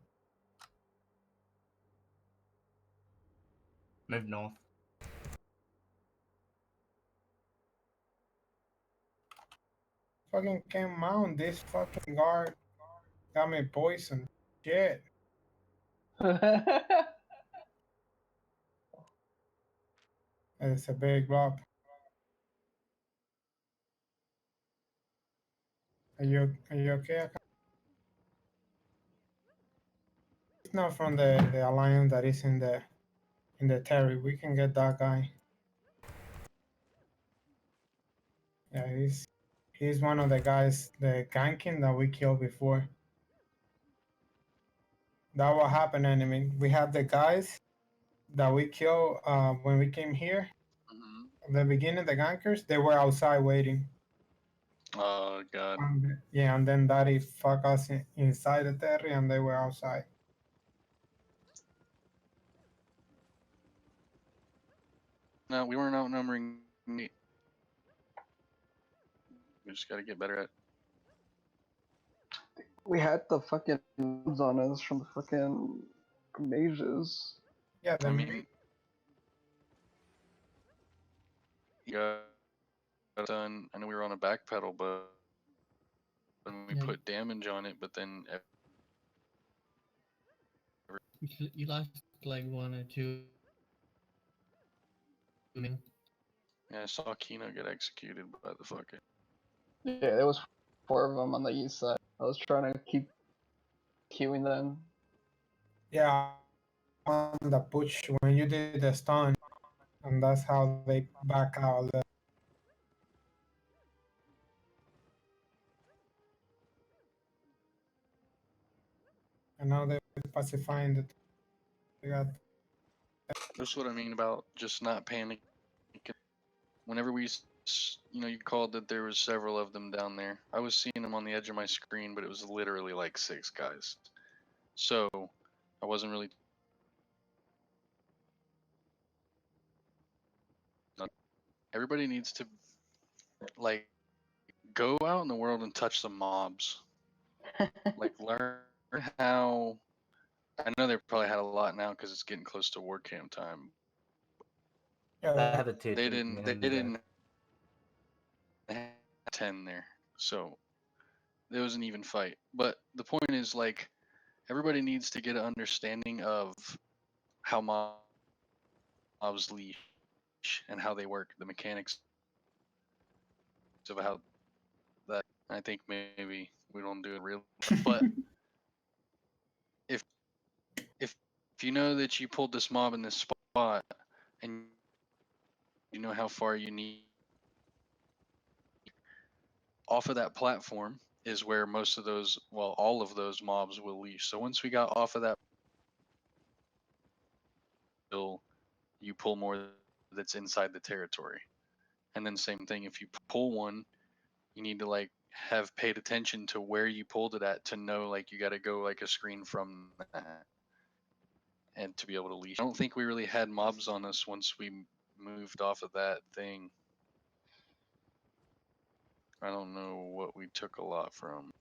move north. Fucking can't mount this fucking guard. Got me poisoned. Shit. It's a big block. Are you okay? It's not from the alliance that is in the Terry. We can get that guy. Yeah, he's one of the guys, the ganking that we killed before. That what happened, enemy. We have the guys that we killed when we came here. Mm-hmm. At the beginning, the gankers, they were outside waiting. Oh god. Yeah, and then Daddy fuck us inside the Terry, and they were outside. No, we weren't outnumbering me. We just gotta get better at. We had the fucking mobs on us from the fucking mages. Yeah, I mean, yeah, done. I know we were on a back pedal, but when we Yeah. put damage on it, but then You lost like one or two. yeah, I saw Kino get executed by the fucking. Yeah, there was 4 of them on the east side. I was trying to keep queuing them. yeah, on the push when you did the stun, and that's how they back out. And now they're pacifying it. They got That's what I mean about just not panicking. Whenever we, you called that there was several of them down there. I was seeing them on the edge of my screen, but it was literally like 6 guys. So I wasn't really. Everybody needs to like go out in the world and touch some mobs. Like learn how. I know they probably had a lot now because it's getting close to war camp time. They have a tier They 2 didn't. They didn't have 10 there, so it was an even fight. But the point is, like, everybody needs to get an understanding of how mobs leash and how they work, the mechanics of how that. I think maybe we don't do it real, but if if you know that you pulled this mob in this spot and you know how far you need off of that platform is where most of those, well, all of those mobs will leash. So once we got off of that, you pull more that's inside the territory. And then same thing, if you pull one, you need to like have paid attention to where you pulled it at to know like you got to go like a screen from that and to be able to leash. I don't think we really had mobs on us once we moved off of that thing. I don't know what we took a lot from.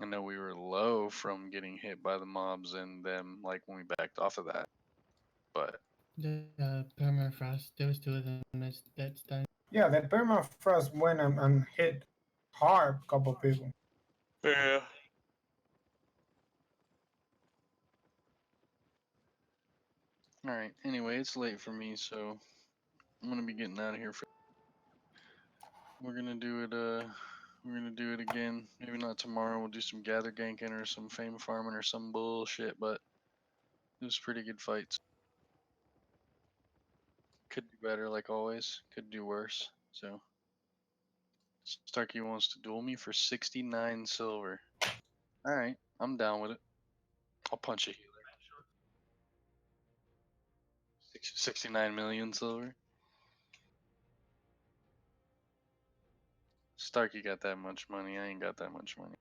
And know we were low from getting hit by the mobs and them, like when we backed off of that. But The permafrost. There was two of them that's done. Yeah, that permafrost went and hit hard a couple people. yeah. All right. Anyway, it's late for me, so I'm gonna be getting out of here. We're gonna do it. We're gonna do it again. Maybe not tomorrow. We'll do some gather ganking or some fame farming or some bullshit. But it was pretty good fights. Could do better, like always. Could do worse. So Starkey wants to duel me for 69 silver. All right, I'm down with it. I'll punch a healer. 69 million silver. Starkey got that much money. I ain't got that much money.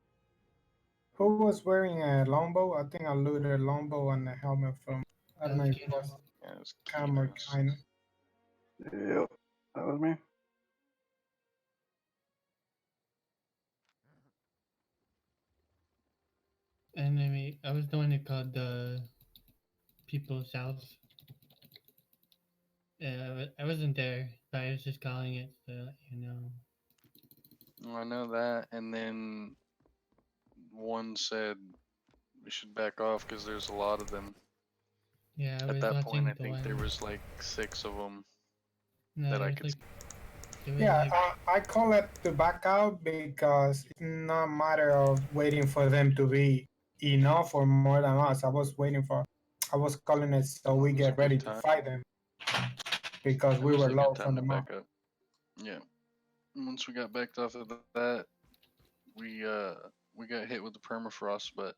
Who was wearing a longbow? I think I looted a longbow and a helmet from. I don't know if it was Yeah, it was Camera Keno's. kind of. Yep, that was me. Anyway, I was the one who called the People's House. I wasn't there, but I was just calling it to let you know. Well, I know that, and then one said we should back off because there's a lot of them. Yeah, I At was that point, watching I the think one. there was like 6 of them No, that there I was could. like. There was Yeah, like. I call it to back out because it's not a matter of waiting for them to be enough or more than us. I was calling it so we It was a get ready good to time. fight them because It we was were a low good from time the to mob. back up. Yeah. Once we got backed off of that, we got hit with the permafrost. But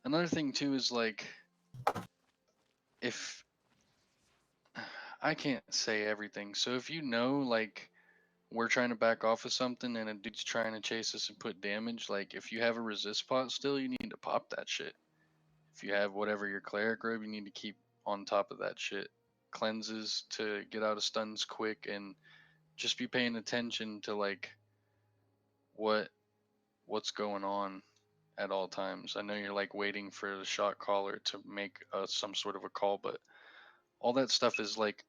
another thing too is like, if I can't say everything, so if you know like we're trying to back off of something and a dude's trying to chase us and put damage, like if you have a resist pot still, you need to pop that shit. If you have whatever your cleric robe, you need to keep on top of that shit. Cleanses to get out of stuns quick, and just be paying attention to like what's going on at all times. I know you're like waiting for the shot caller to make some sort of a call, but all that stuff is like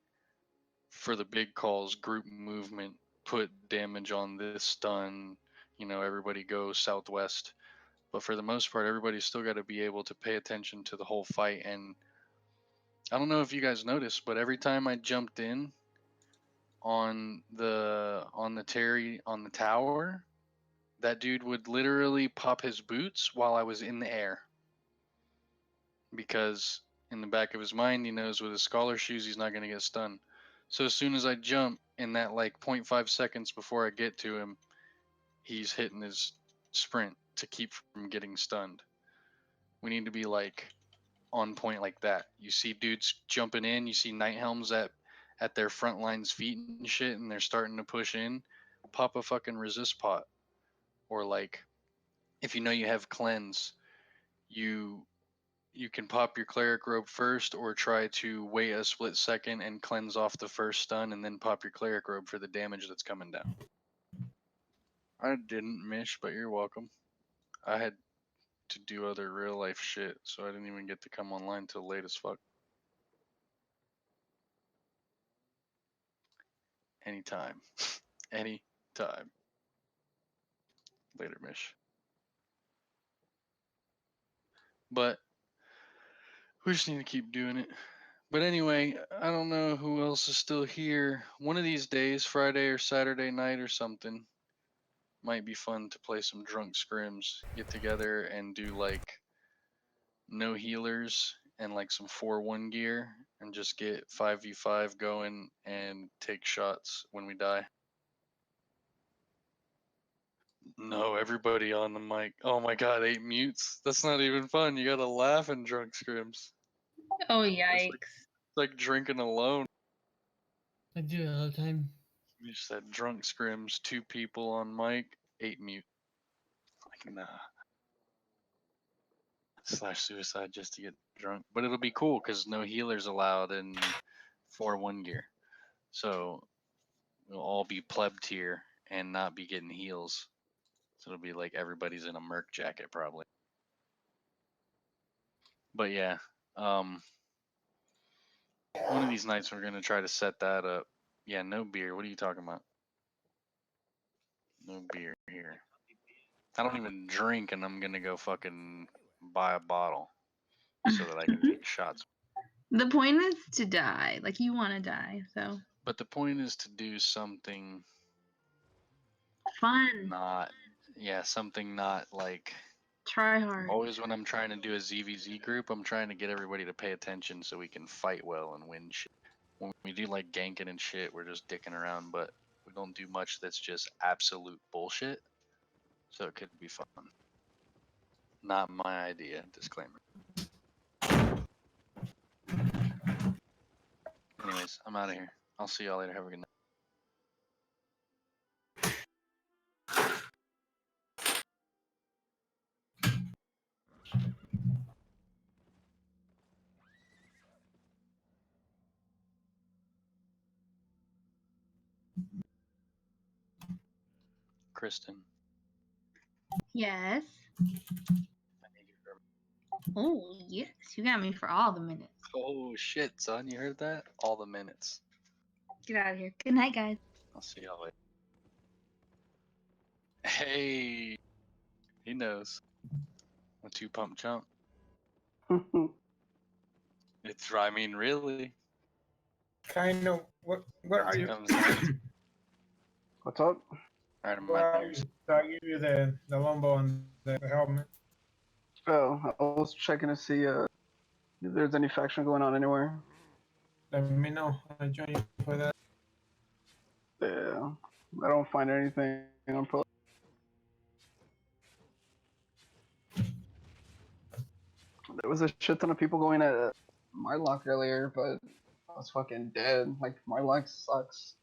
for the big calls, group movement, put damage on this stun, everybody go southwest. But for the most part, everybody's still got to be able to pay attention to the whole fight. And I don't know if you guys noticed, but every time I jumped in on the Terry on the tower, that dude would literally pop his boots while I was in the air. Because in the back of his mind, he knows with his scholar shoes, he's not going to get stunned. So as soon as I jump in that like 0.5 seconds before I get to him, he's hitting his sprint to keep from getting stunned. We need to be like on point like that. You see dudes jumping in, you see night helms at their front lines feet and shit, and they're starting to push in. Pop a fucking resist pot, or like if you know you have cleanse, you can pop your cleric robe first, or try to wait a split second and cleanse off the first stun, and then pop your cleric robe for the damage that's coming down. I didn't miss, but you're welcome. I had to do other real life shit, so I didn't even get to come online till late as fuck. Anytime. Anytime. Later, Mish. But we just need to keep doing it. But anyway, I don't know who else is still here. One of these days, Friday or Saturday night or something, might be fun to play some drunk scrims. Get together and do like no healers and like some 4-1 gear and just get 5v5 going and take shots when we die. No, everybody on the mic. Oh my god, 8 mutes? That's not even fun. You gotta laugh in drunk scrims. Oh, It's yikes. like drinking alone. I do it all the time. You just said drunk scrims, 2 people on mic, 8 mute. Like, nah. / suicide just to get drunk. But it'll be cool because no healers allowed in 4-1 gear. So we'll all be pleb tier and not be getting heals. So it'll be like everybody's in a Merc jacket probably. But yeah, one of these nights we're gonna try to set that up. Yeah, no beer. What are you talking about? No beer here. I don't even drink, and I'm gonna go fucking buy a bottle so that I can take shots. The point is to die. Like, you want to die, so. But the point is to do something Fun. not, yeah, something not like. Try hard. Always when I'm trying to do a ZVZ group, I'm trying to get everybody to pay attention so we can fight well and win shit. When we do like ganking and shit, we're just dicking around, but we don't do much that's just absolute bullshit. So it could be fun. Not my idea, disclaimer. Anyways, I'm out of here. I'll see y'all later. Have a good night. Kristen. Yes. Oh, yes. You got me for all the minutes. Oh shit, son, you heard that? All the minutes. Get out of here. Good night, guys. I'll see y'all later. Hey, he knows. A 2-pump jump. It's, I mean, really. Kind of. What are you? What's up? Alright, I'm Where out are here. you? So I give you the longbow and the helmet. Oh, I was checking to see if there's any faction going on anywhere. Let me know. I'll join you for that. Yeah, I don't find anything on pro. There was a shit ton of people going at Marlock earlier, but I was fucking dead. Like, Marlock sucks.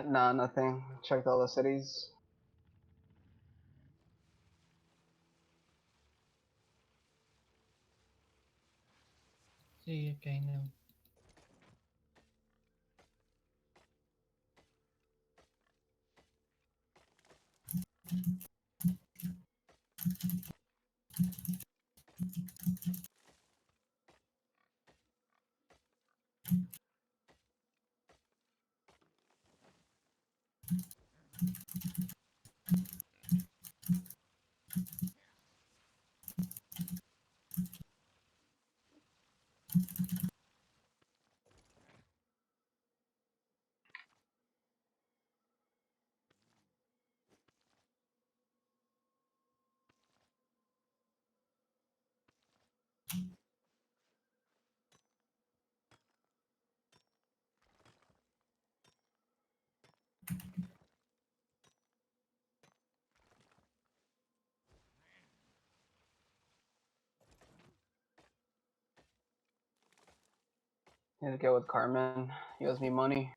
Nah, nothing. Checked all the cities. See, okay, now. Need to get with Carmen. He owes me money.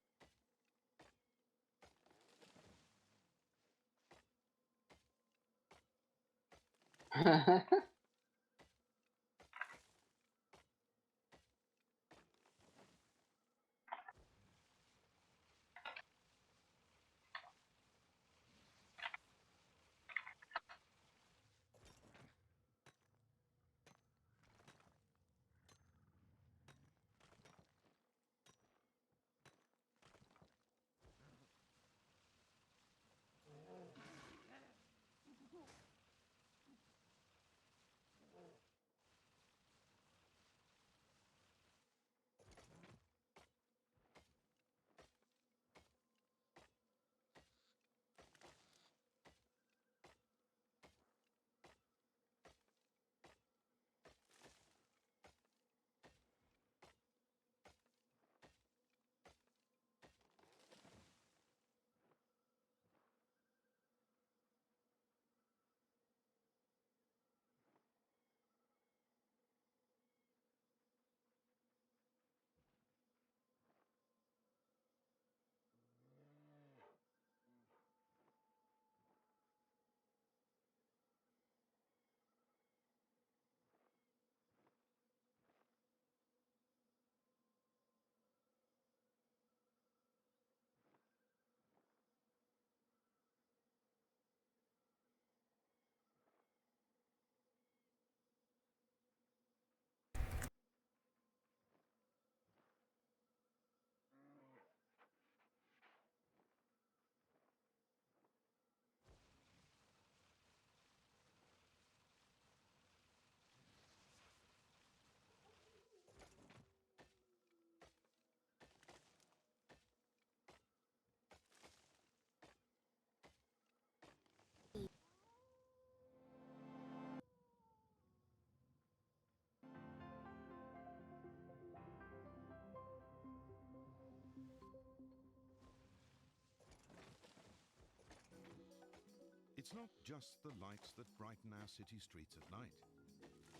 It's not just the lights that brighten our city streets at night.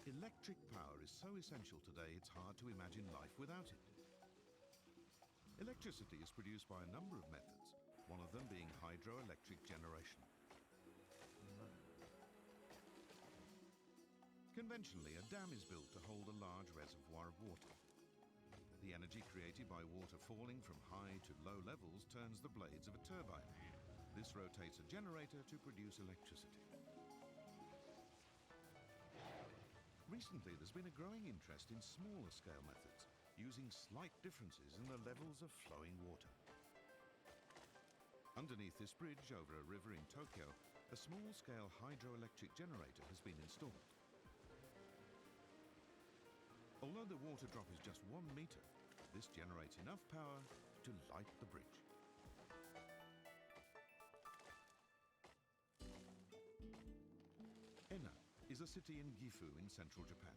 Electric power is so essential today, it's hard to imagine life without it. Electricity is produced by a number of methods, one of them being hydroelectric generation. Conventionally, a dam is built to hold a large reservoir of water. The energy created by water falling from high to low levels turns the blades of a turbine. This rotates a generator to produce electricity. Recently, there's been a growing interest in smaller scale methods, using slight differences in the levels of flowing water. Underneath this bridge over a river in Tokyo, a small-scale hydroelectric generator has been installed. Although the water drop is just 1 meter, this generates enough power to light the bridge. Ena is a city in Gifu in central Japan.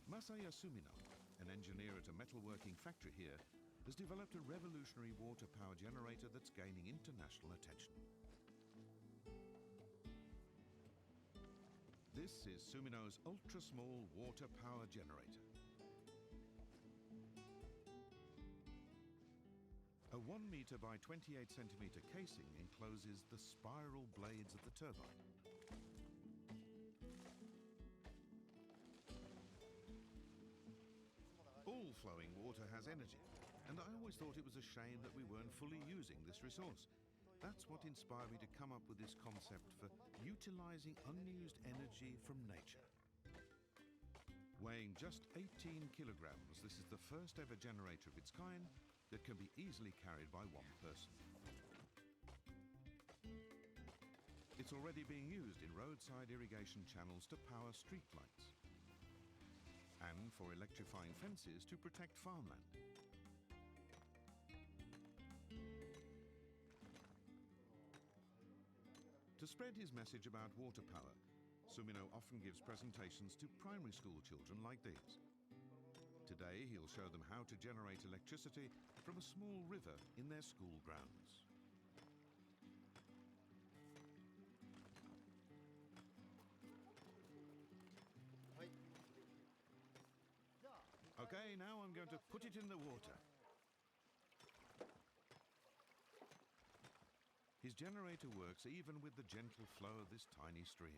Masaya Sumino, an engineer at a metalworking factory here, has developed a revolutionary water power generator that's gaining international attention. This is Sumino's ultra-small water power generator. A 1 meter by 28 centimeter casing encloses the spiral blades of the turbine. All flowing water has energy, and I always thought it was a shame that we weren't fully using this resource. That's what inspired me to come up with this concept for utilizing unused energy from nature. Weighing just 18 kilograms, this is the first ever generator of its kind that can be easily carried by one person. It's already being used in roadside irrigation channels to power street lights and for electrifying fences to protect farmland. To spread his message about water power, Sumino often gives presentations to primary school children like these. Today, he'll show them how to generate electricity from a small river in their school grounds. Okay, now I'm going to put it in the water. His generator works even with the gentle flow of this tiny stream.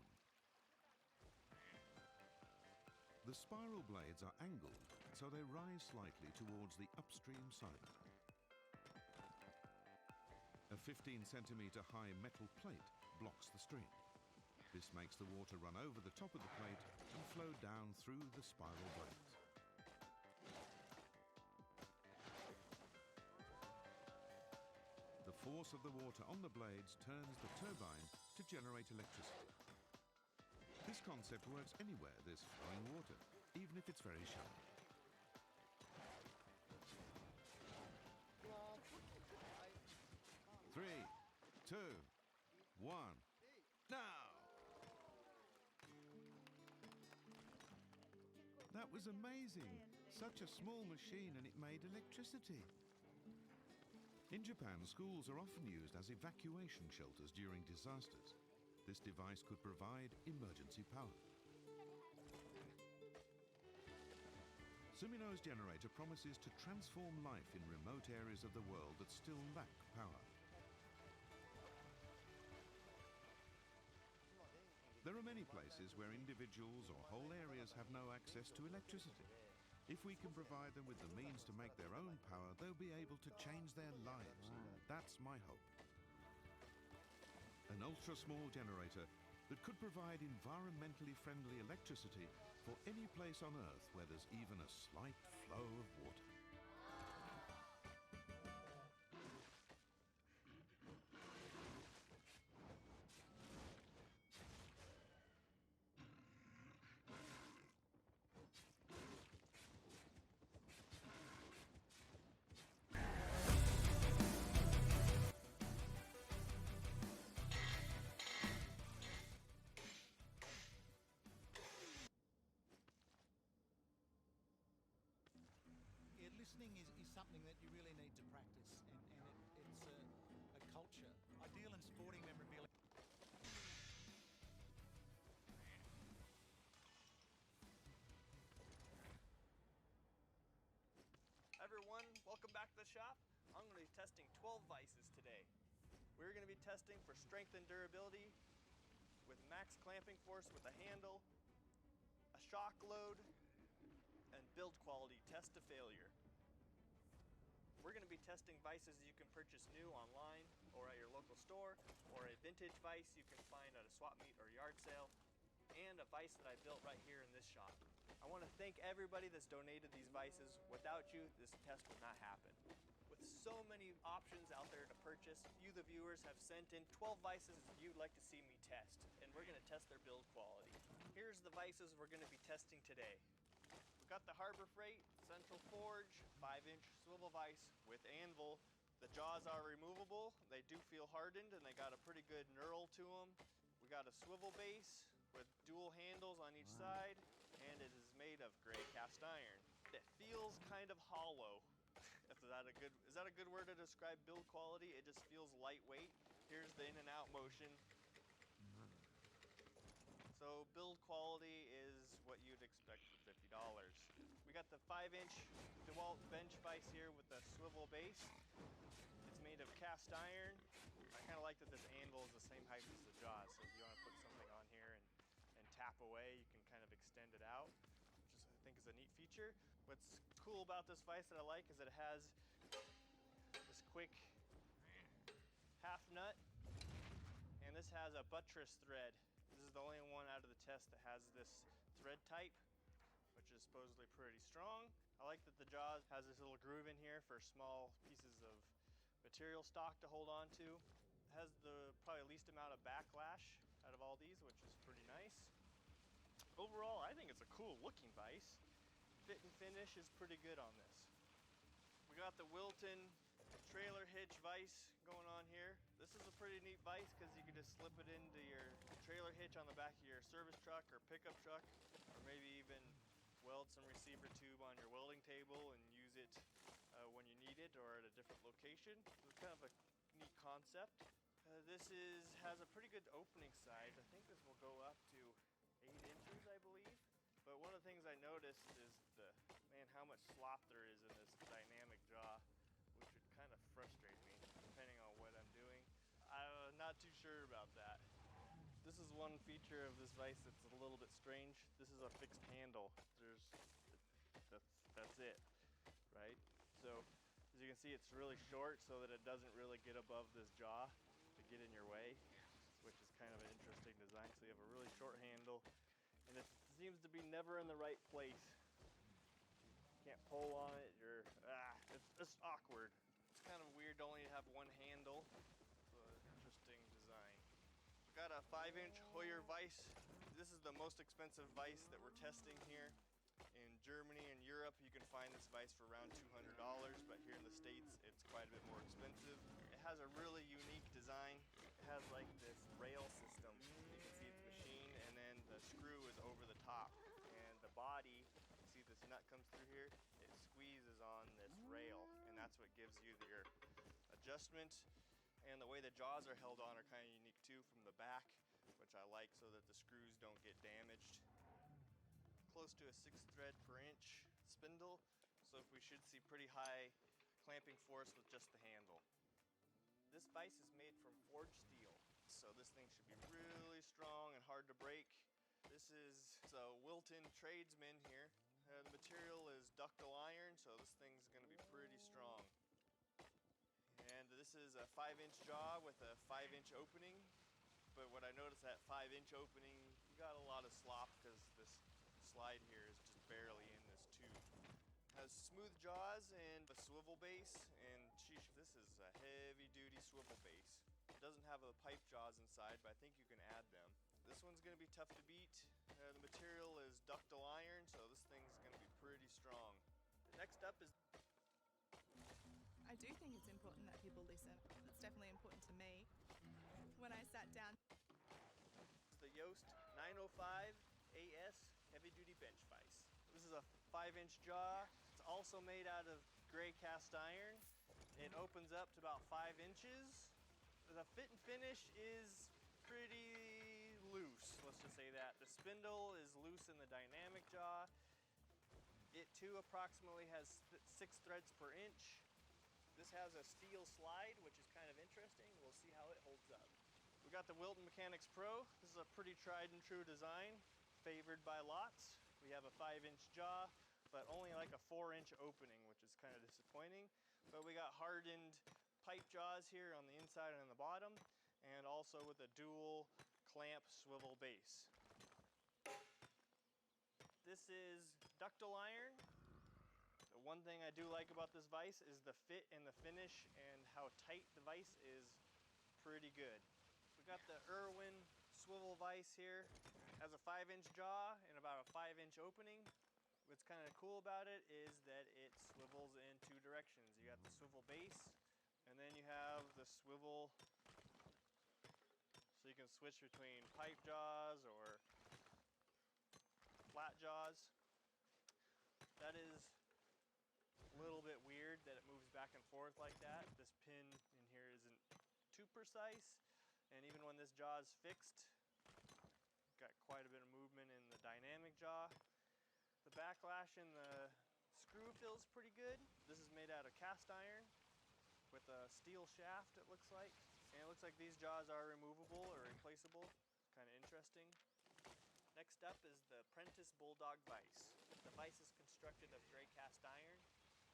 The spiral blades are angled, so they rise slightly towards the upstream side. A 15 centimeter high metal plate blocks the stream. This makes the water run over the top of the plate and flow down through the spiral blades. The force of the water on the blades turns the turbine to generate electricity. This concept works anywhere there's flowing water, even if it's very shallow. Three, two, one, now! That was amazing! Such a small machine and it made electricity. In Japan, schools are often used as evacuation shelters during disasters. This device could provide emergency power. Sumino's generator promises to transform life in remote areas of the world that still lack power. There are many places where individuals or whole areas have no access to electricity. If we can provide them with the means to make their own power, they'll be able to change their lives. That's my hope. An ultra-small generator that could provide environmentally friendly electricity for any place on Earth where there's even a slight flow of water. Yeah, listening is something that you really need to practice, and it's a culture. Ideal and Welcome back to the shop. I'm going to be testing 12 vices today. We're going to be testing for strength and durability with max clamping force with a handle, a shock load, and build quality test to failure. We're going to be testing vices you can purchase new online or at your local store, or a vintage vice you can find at a swap meet or yard sale, and a vice that I built right here in this shop. I want to thank everybody that's donated these vices. Without you, this test would not happen. With so many options out there to purchase, you the viewers have sent in 12 vices you'd like to see me test, and we're going to test their build quality. Here's the vices we're going to be testing today. We've got the Harbor Freight Central Forge 5-inch swivel vise with anvil. The jaws are removable. They do feel hardened, and they got a pretty good knurl to them. We got a swivel base with dual handles on each side, and it is made of gray cast iron. It feels kind of hollow. Is that a good word to describe build quality? It just feels lightweight. Here's the in and out motion. So build quality is what you'd expect for $50. We got the 5-inch DeWalt bench vise here with the swivel base. It's made of cast iron. I kind of like that this anvil is the same height as the jaws, so if you want to put something on here and tap away, you can kind of extend it out, which I think is a neat feature. What's cool about this vise that I like is that it has this quick half nut, and this has a buttress thread. This is the only one out of the test that has this thread type, which is supposedly pretty strong. I like that the jaws has this little groove in here for small pieces of material stock to hold on to. It has the probably least amount of backlash out of all these, which is pretty nice. Overall, I think it's a cool looking vise. Fit and finish is pretty good on this. We got the Wilton trailer hitch vise going on here. This is a pretty neat vise because you can just slip it into your trailer hitch on the back of your service truck or pickup truck, or maybe even weld some receiver tube on your welding table and use it when you need it or at a different location. It's kind of a neat concept. This has a pretty good opening size. I think this will go up to 8 inches, I believe. But one of the things I noticed is how much slop there is in this dynamic jaw, which would kind of frustrate me depending on what I'm doing. I'm not too sure about that. This is one feature of this vise that's a little bit strange. This is a fixed handle. That's it, right? So as you can see, it's really short so that it doesn't really get above this jaw to get in your way, which is kind of an interesting design. So you have a really short handle, and it seems to be never in the right place. You can't pull on it, it's awkward. It's kind of weird to only have one handle. It's an interesting design. We got a 5-inch Hoyer vise. This is the most expensive vise that we're testing here. In Germany and Europe, you can find this vise for around $200, but here in the States, it's quite a bit more expensive. It has a really unique design. It has like this rail system. You can see it's machined, and then the screw is over the top. And the body, you see this nut comes through here, it squeezes on this rail, and that's what gives you your adjustment. And the way the jaws are held on are kind of unique too from the back, which I like so that the screws don't get damaged. Close to a 6 thread per inch spindle, so we should see pretty high clamping force with just the handle. This vise is made from forged steel, so this thing should be really strong and hard to break. This is a Wilton Tradesman here. The material is ductile iron, so this thing's going to be pretty strong. And this is a 5-inch jaw with a 5-inch opening, but what I noticed, that 5-inch opening, you got a lot of slop because this slide here is just barely in this tube. It has smooth jaws and a swivel base, and sheesh, this is a heavy duty swivel base. It doesn't have the pipe jaws inside, but I think you can add them. This one's going to be tough to beat. The material is ductile iron, so this thing's going to be pretty strong. Next up is... I do think it's important that people listen. It's definitely important to me. When I sat down... The Yoast 905 AS heavy duty bench vise. This is a 5-inch jaw. It's also made out of gray cast iron. It opens up to about 5 inches. The fit and finish is pretty loose, let's just say that. The spindle is loose in the dynamic jaw. It too approximately has 6 threads per inch. has a steel slide, which is kind of interesting. We'll see how it holds up. We got the Wilton Mechanics Pro. This is a pretty tried and true design, favored by lots. We have a 5-inch jaw, but only like a 4-inch opening, which is kind of disappointing. But we got hardened pipe jaws here on the inside and on the bottom, and also with a dual clamp swivel base. This is ductile iron. The one thing I do like about this vise is the fit and the finish and how tight the vise is pretty good. We got the Irwin swivel vise here. It has a 5-inch jaw and about a 5-inch opening. What's kind of cool about it is that it swivels in 2 directions. You got the swivel base, and then you have the swivel, so you can switch between pipe jaws or flat jaws. That is a little bit weird that it moves back and forth like that. This pin in here isn't too precise, and even when this jaw is fixed, got quite a bit of movement in the dynamic jaw. The backlash in the screw feels pretty good. This is made out of cast iron with a steel shaft, it looks like. And it looks like these jaws are removable or replaceable. Kind of interesting. Next up is the Prentice Bulldog vise. The vise is constructed of gray cast iron.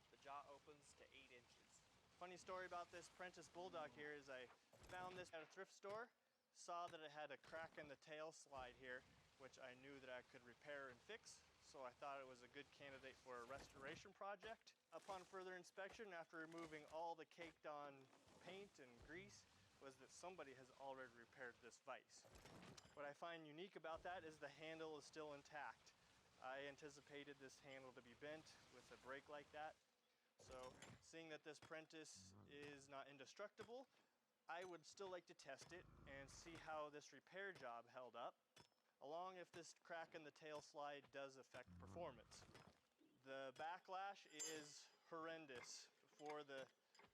The jaw opens to 8 inches. Funny story about this Prentice Bulldog here is I found this at a thrift store, saw that it had a crack in the tail slide here, which I knew that I could repair and fix, so I thought it was a good candidate for a restoration project. Upon further inspection, after removing all the caked on paint and grease, was that somebody has already repaired this vise. What I find unique about that is the handle is still intact. I anticipated this handle to be bent with a break like that. So seeing that this Prentice is not indestructible, I would still like to test it and see how this repair job held up, along if this crack in the tail slide does affect performance. The backlash is horrendous before the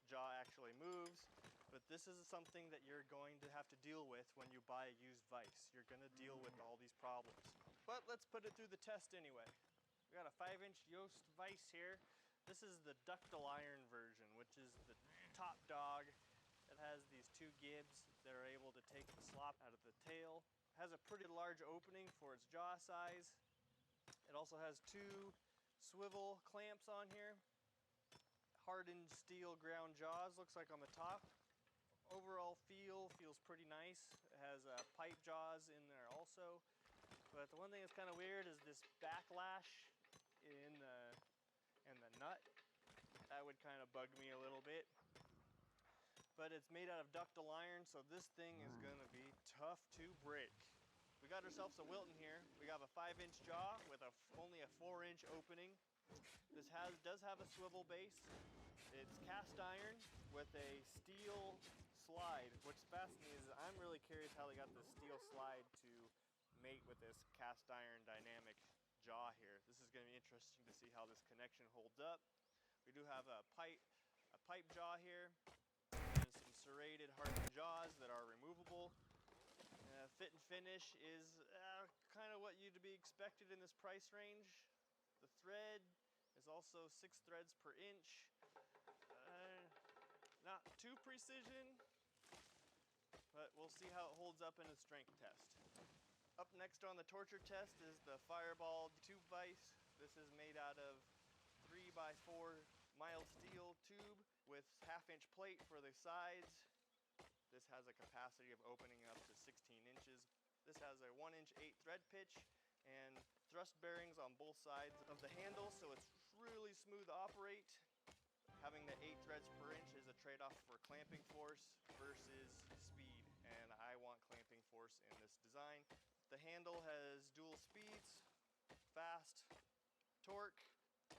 jaw actually moves, but this is something that you're going to have to deal with when you buy a used vise. You're going to deal with all these problems. But let's put it through the test anyway. We got a 5-inch Yost vise here. This is the ductile iron version, which is the top dog. It has these 2 gibs that are able to take the slop out of the tail. It has a pretty large opening for its jaw size. It also has 2 swivel clamps on here. Hardened steel ground jaws, looks like on the top. Overall feels pretty nice. It has pipe jaws in there also. But the one thing that's kind of weird is this backlash in the nut. That would kind of bug me a little bit. But it's made out of ductile iron, so this thing is gonna be tough to break. We got ourselves a Wilton here. We have a 5-inch jaw with only a 4-inch opening. This does have a swivel base. It's cast iron with a steel slide. What's fascinating is I'm really curious how they got this steel slide to mate with this cast iron dynamic jaw here. This is going to be interesting to see how this connection holds up. We do have a pipe jaw here and some serrated hardened jaws that are removable. Fit and finish is kind of what you'd be expected in this price range. The thread is also 6 threads per inch. Not too precision, but we'll see how it holds up in a strength test. Up next on the torture test is the Fireball tube vise. This is made out of 3x4 mild steel tube with 1/2-inch plate for the sides. This has a capacity of opening up to 16 inches. This has a 1-inch 8 thread pitch and thrust bearings on both sides of the handle, so it's really smooth to operate. Having the 8 threads per inch is a trade-off for clamping force versus speed, and I want clamping force in this design. The handle has dual speeds, fast, torque.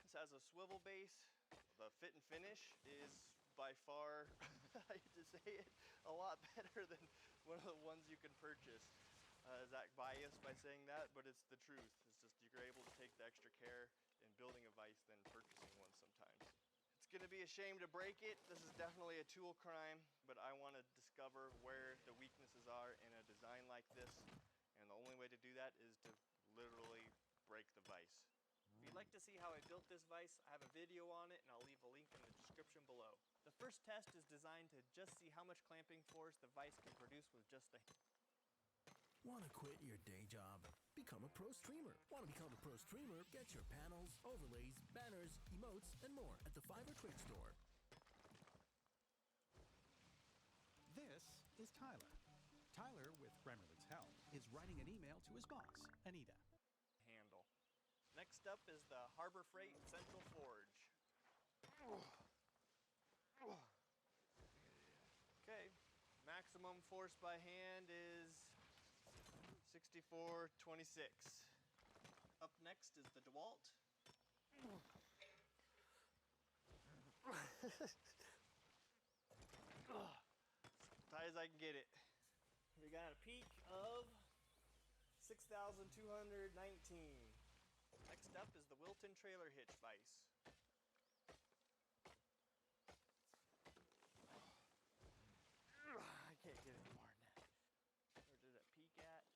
This has a swivel base. The fit and finish is by far, I hate to say it, a lot better than one of the ones you can purchase. Is that biased by saying that? But it's the truth. It's just you're able to take the extra care in building a vise than purchasing one sometimes. It's gonna be a shame to break it. This is definitely a tool crime, but I wanna discover where the weaknesses are in a design like this. And the only way to do that is to literally break the vise. If you'd like to see how I built this vise, I have a video on it and I'll leave a link in the description below. The first test is designed to just see how much clamping force the vise can produce with just the. Want to quit your day job? Become a pro streamer. Want to become a pro streamer? Get your panels, overlays, banners, emotes, and more at the Fiverr Trade Store. This is Tyler. Tyler, with Grammarly's help, is writing an email to his boss, Anita. Handle. Next up is the Harbor Freight Central Forge. Okay, maximum force by hand is 64.26. Up next is the DeWalt. As tight as I can get it. We got a peak of 6,219. Next up is the Wilton trailer hitch vise. I can't get any more than that. Where did it peak at?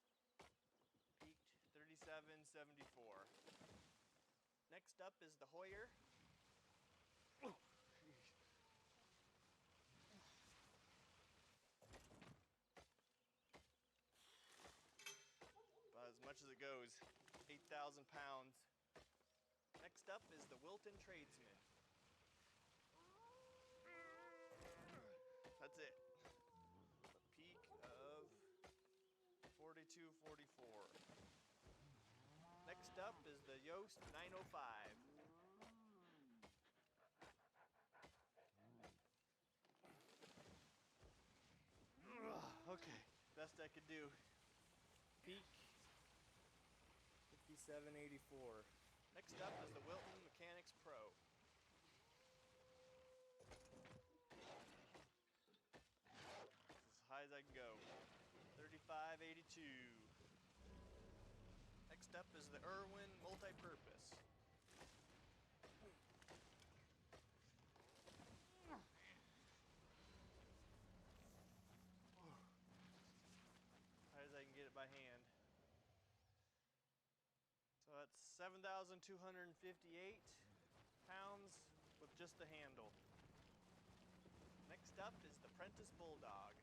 Peaked 37.74. Next up is the Hoyer. About as much as it goes, 8,000 pounds. Next up is the Wilton Tradesman. That's it. A peak of 42.44. Next up is the Yoast 905. Okay, best I could do. Peak 57.84. Next up is the Wilton Mechanics Pro. As high as I can go. 35.82. Next up is the Irwin Multi-Purpose. High as I can get it by hand. So that's 7,258 pounds with just the handle. Next up is the Prentice Bulldog.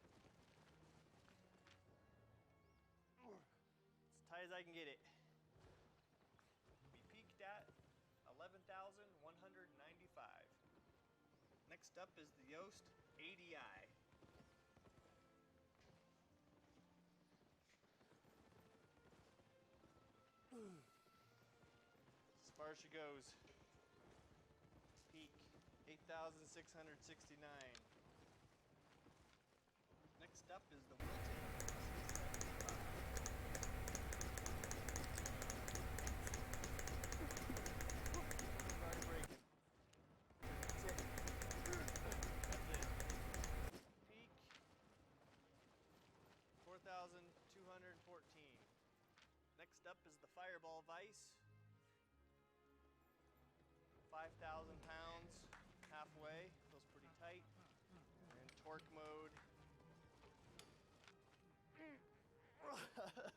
As tight as I can get it. We peaked at 11,195. Next up is the Yoast ADI. As far as she goes. Peak 8,669. Next up is the Wilton. Already breaking. That's it. That's it. Peak 4,214. Next up is the Fireball vise. 5,000 pounds, halfway, feels pretty tight. We're in torque mode.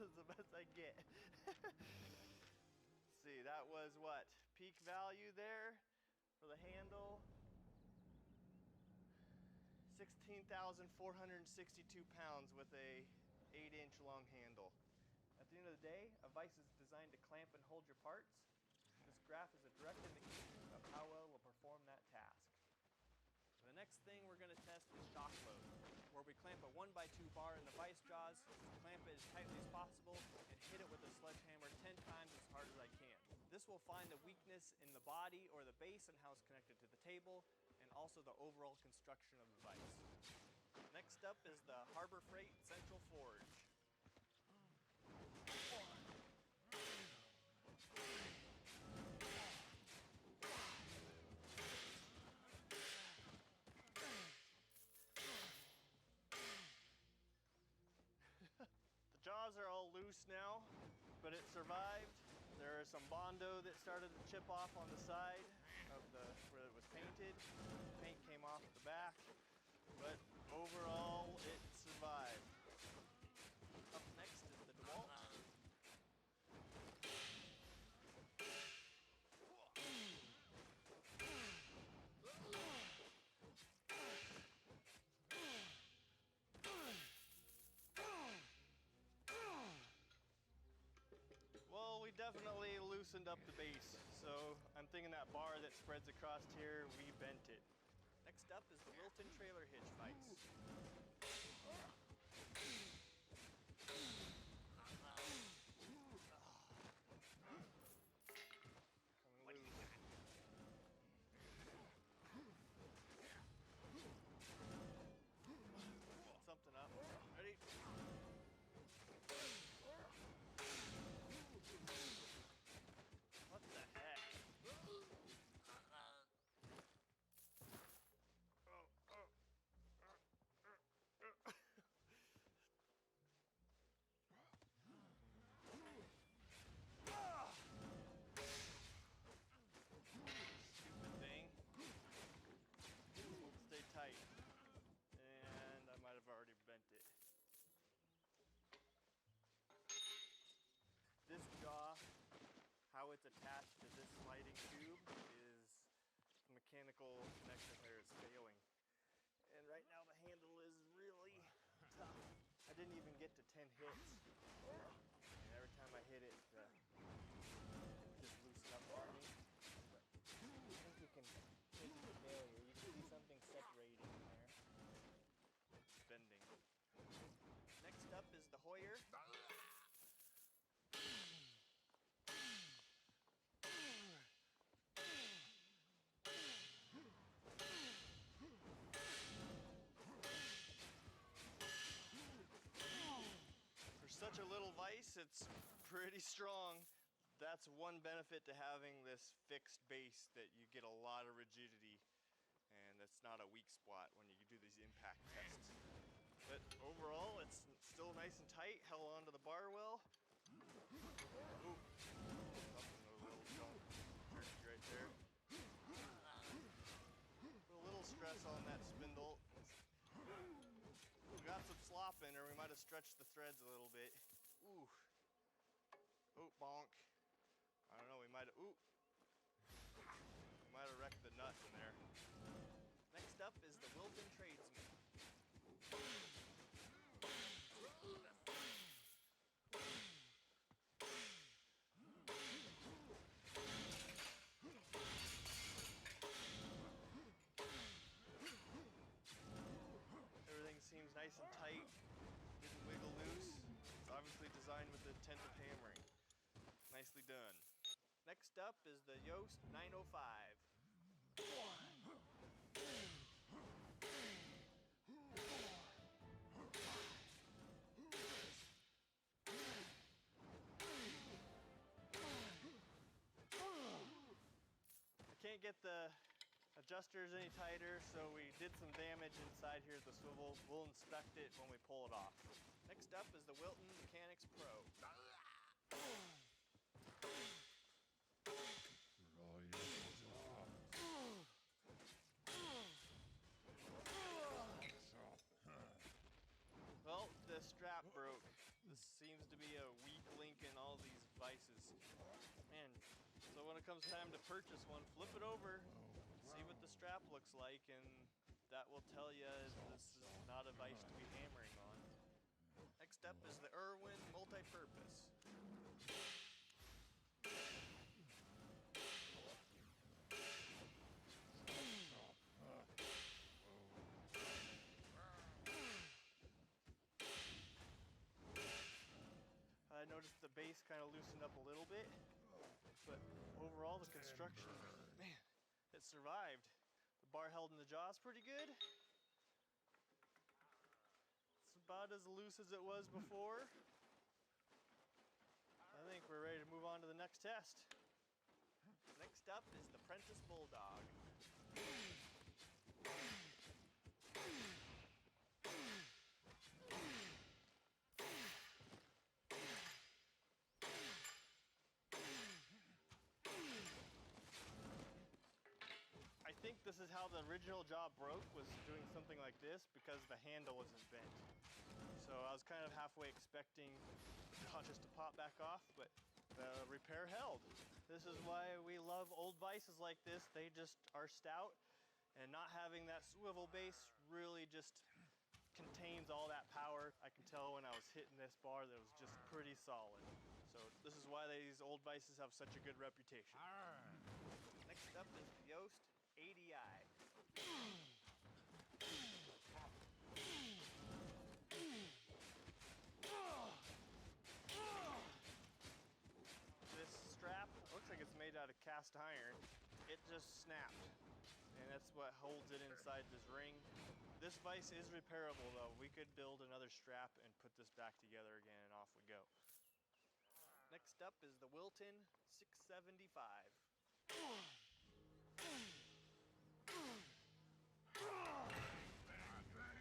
That's the best I get. See, that was what? Peak value there for the handle. 16,462 pounds with a 8-inch long handle. At the end of the day, a vise is designed to clamp and hold your parts. This graph is a direct indication of how well it will perform that task. The next thing we're going to test is shock load, where we clamp a 1x2 bar in the vise jaws, clamp it as tightly as possible, and hit it with a sledgehammer 10 times as hard as I can. This will find the weakness in the body or the base and how it's connected to the table, and also the overall construction of the vise. Next up is the Harbor Freight Central Forge. The jaws are all loose now, but it survived. There is some Bondo that started to chip off on the side of where it was painted. Paint came off the back, but overall it survived. Up next is the DeWalt. definitely loosened up the base. So I'm thinking that bar that spreads across here, we bent it. Next up is the Wilton trailer hitch vise. Coming loose. Set something up. Ready? What the heck? Stupid thing. Stay tight. And I might have already bent it. This jaw, how it's attached to this sliding tube is the mechanical connection there is failing. And right now the handle is really tough. I didn't even get to 10 hits. And every time I hit it, it would just loosen up on me. But I think you can take the failure. You can see something separating there. It's bending. Next up is the Hoyer. For such a little vise, it's pretty strong. That's one benefit to having this fixed base, that you get a lot of rigidity, and it's not a weak spot when you do these impact tests. But overall, it's still nice and tight, held onto the bar well. Ooh, something a little jerky right there. Put a little stress on that spindle. We got some slop in her, we might have stretched the threads a little bit. Ooh. Oh, bonk. I don't know, we might have, ooh. We might have wrecked the nut in there. Next up is the Wilton Tradesman. Everything seems nice and tight, didn't wiggle loose. It's obviously designed with the intent of hammering. Nicely done. Next up is the Yoast 905. I can't get the adjusters any tighter, so we did some damage inside here at the swivel. We'll inspect it when we pull it off. Next up is the Wilton Mechanics Pro. Well, the strap broke. This seems to be a weak link in all these vices. Man, so when it comes time to purchase one, flip it over, see what the strap looks like, and that will tell you this is not a vice to be hammering on. Next up is the Irwin Multi-Purpose. I noticed the base kind of loosened up a little bit, but overall the construction, man, it survived. The bar held in the jaws pretty good. It's about as loose as it was before. I think we're ready to move on to the next test. Next up is the Prentice Bulldog. I think this is how the original job broke, was doing something like this, because the handle wasn't bent. So I was kind of halfway expecting the jaw just to pop back off, but the repair held. This is why we love old vices like this. They just are stout, and not having that swivel base really just contains all that power. I can tell when I was hitting this bar that it was just pretty solid. So this is why these old vices have such a good reputation. Next up is the Yoast 80i. This strap looks like it's made out of cast iron. It just snapped, and that's what holds it inside this ring. This vise is repairable though. We could build another strap and put this back together again, and off we go. Next up is the Wilton 675.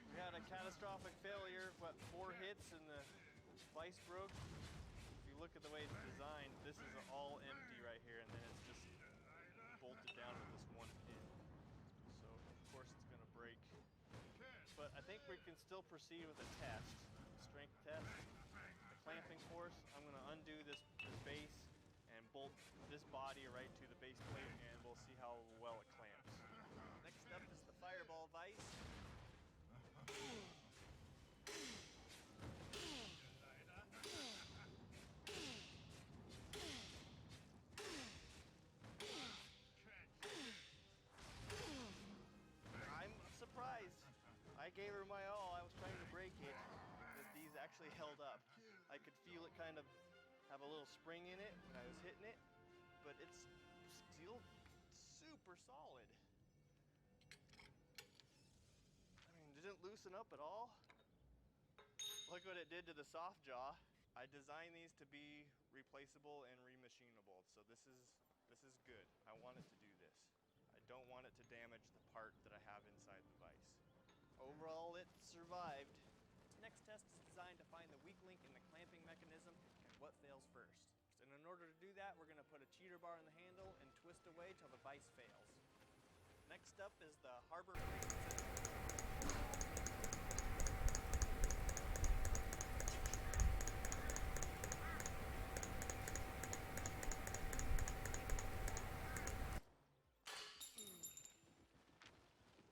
We had a catastrophic failure, what, 4 hits and the vise broke. If you look at the way it's designed, this is all empty right here, and then it's just bolted down with this one pin. So of course it's gonna break. But I think we can still proceed with a test, strength test. The clamping force, I'm gonna undo this base and bolt this body right to the base plate, and we'll see how well it clamps. Next up is the Fireball vise. I'm surprised. I gave her my all. I was trying to break it, but these actually held up. I could feel it kind of have a little spring in it when I was hitting it, but it's still super solid. I mean, it didn't loosen up at all. Look what it did to the soft jaw. I designed these to be replaceable and remachinable, so this is good. I want it to do this. I don't want it to damage the part that I have inside the vise. Overall, it survived. This next test is designed to find the weak link in the clamping mechanism and what fails first. And in order to do that, we're gonna put a cheater bar in the handle and twist away till the vise fails. Next up is the Harbor Freight system.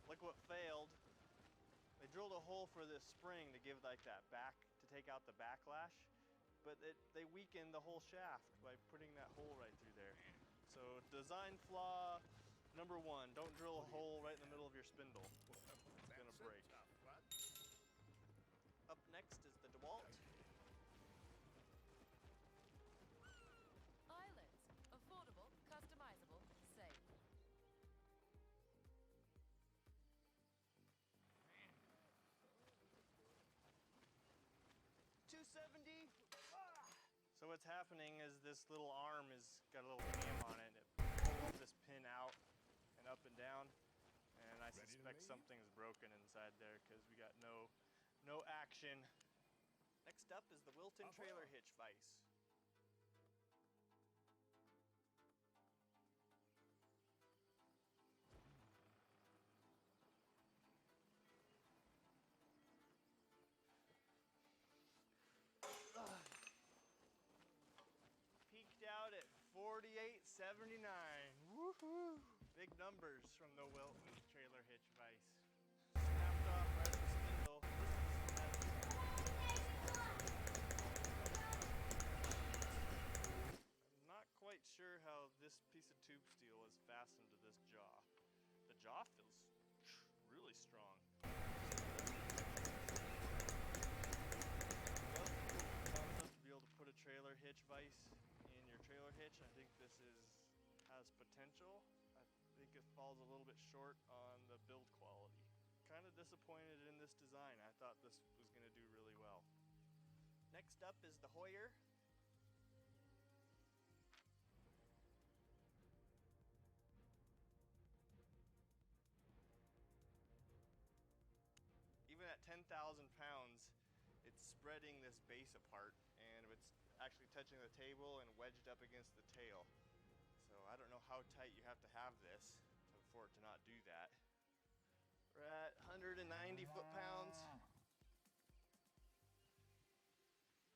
Look what failed. They drilled a hole for this spring to give like that back, to take out the backlash, but they weakened the whole shaft by putting that hole right through there. So design flaw number 1, don't drill a hole right in the middle of your spindle. It's gonna break. Up next is the DeWalt. Islands. Affordable, customizable, safe. $270. So what's happening is this little arm has got a little cam on it, and it pulls this pin out and up and down, and I suspect something's broken inside there because we got no action. Next up is the Wilton trailer hitch vise. Peaked out at 48.79. Woohoo! Big numbers from the Wilton trailer hitch vise. Snapped off right at the spindle. I'm not quite sure how this piece of tube steel is fastened to this jaw. The jaw feels really strong. To be able to put a trailer hitch vise in your trailer hitch, I think this has potential. I think it falls a little bit short on the build quality. Kind of disappointed in this design. I thought this was going to do really well. Next up is the Hoyer. Even at 10,000 pounds, it's spreading this base apart, and it's actually touching the table and wedged up against the tail. So I don't know how tight you have to have this for it to not do that. We're at 190 foot-pounds,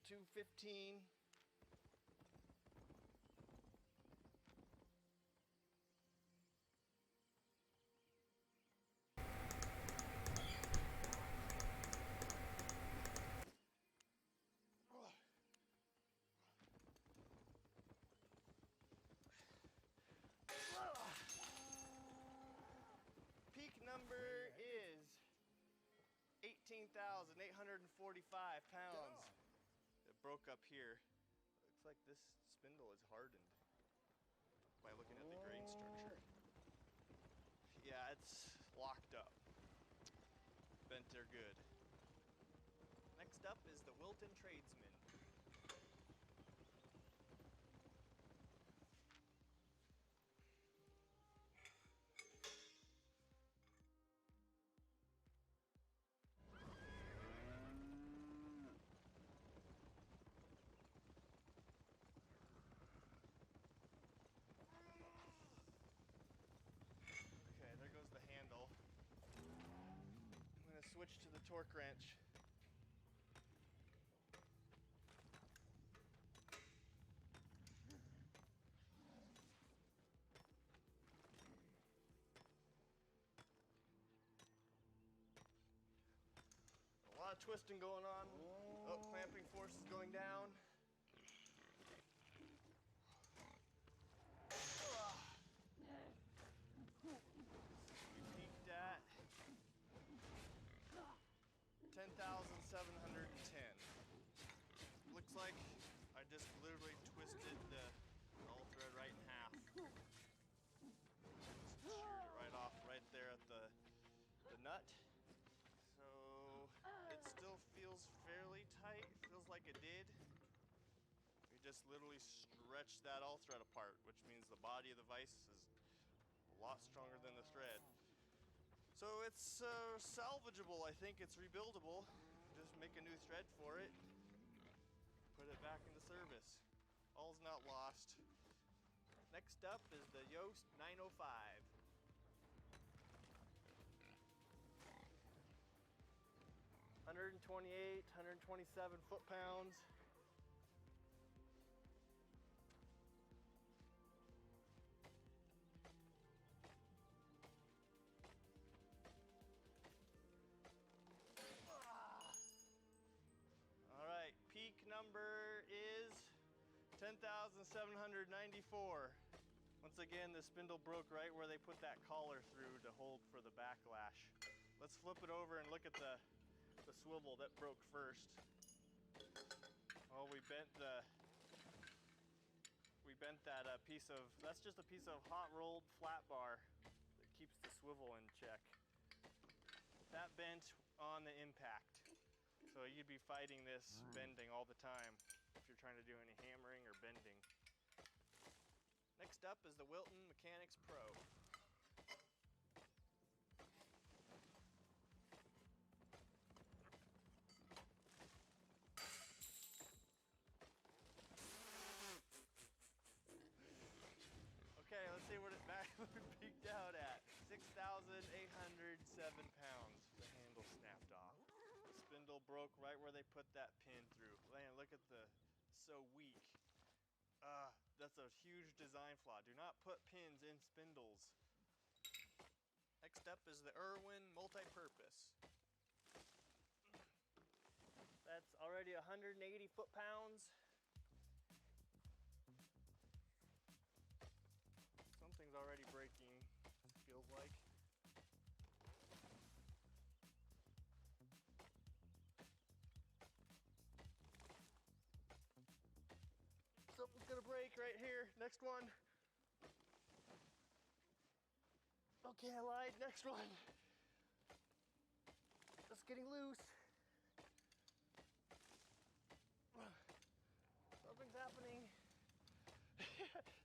215. 16,845 pounds. It broke up here. Looks like this spindle is hardened by looking at the grain structure. Yeah, it's locked up. Bent are good. Next up is the Wilton Tradesman. Okay, there goes the handle. I'm gonna switch to the torque wrench. A lot of twisting going on. Oh, clamping force is going down. We peaked at 10,710. Looks like I just literally twisted the all thread right in half. Just sheared it right off right there at the nut. So it still feels fairly tight. It feels like it did. We just literally stretched that all thread apart, which means the body of the vise is a lot stronger than the thread. So it's salvageable. I think it's rebuildable. Just make a new thread for it. Put it back into service. All's not lost. Next up is the Yoast 905. 128, 127 foot-pounds. All right, peak number is 10,794. Once again, the spindle broke right where they put that collar through to hold for the backlash. Let's flip it over and look at the swivel that broke first. Well, we bent that piece of, that's just a piece of hot rolled flat bar that keeps the swivel in check. That bent on the impact. So you'd be fighting this bending all the time if you're trying to do any hammering or bending. Next up is the Wilton Mechanics Pro. Okay, let's see what it peaked out at. 6,807 pounds. The handle snapped off. The spindle broke right where they put that pin through. Man, look at so weak. That's a huge design flaw. Do not put pins in spindles. Next up is the Irwin Multi-Purpose. That's already 180 foot-pounds. Something's already breaking, feels like. Something's gonna break right here. Next one. Okay, I lied. Next one. Just getting loose. Something's happening.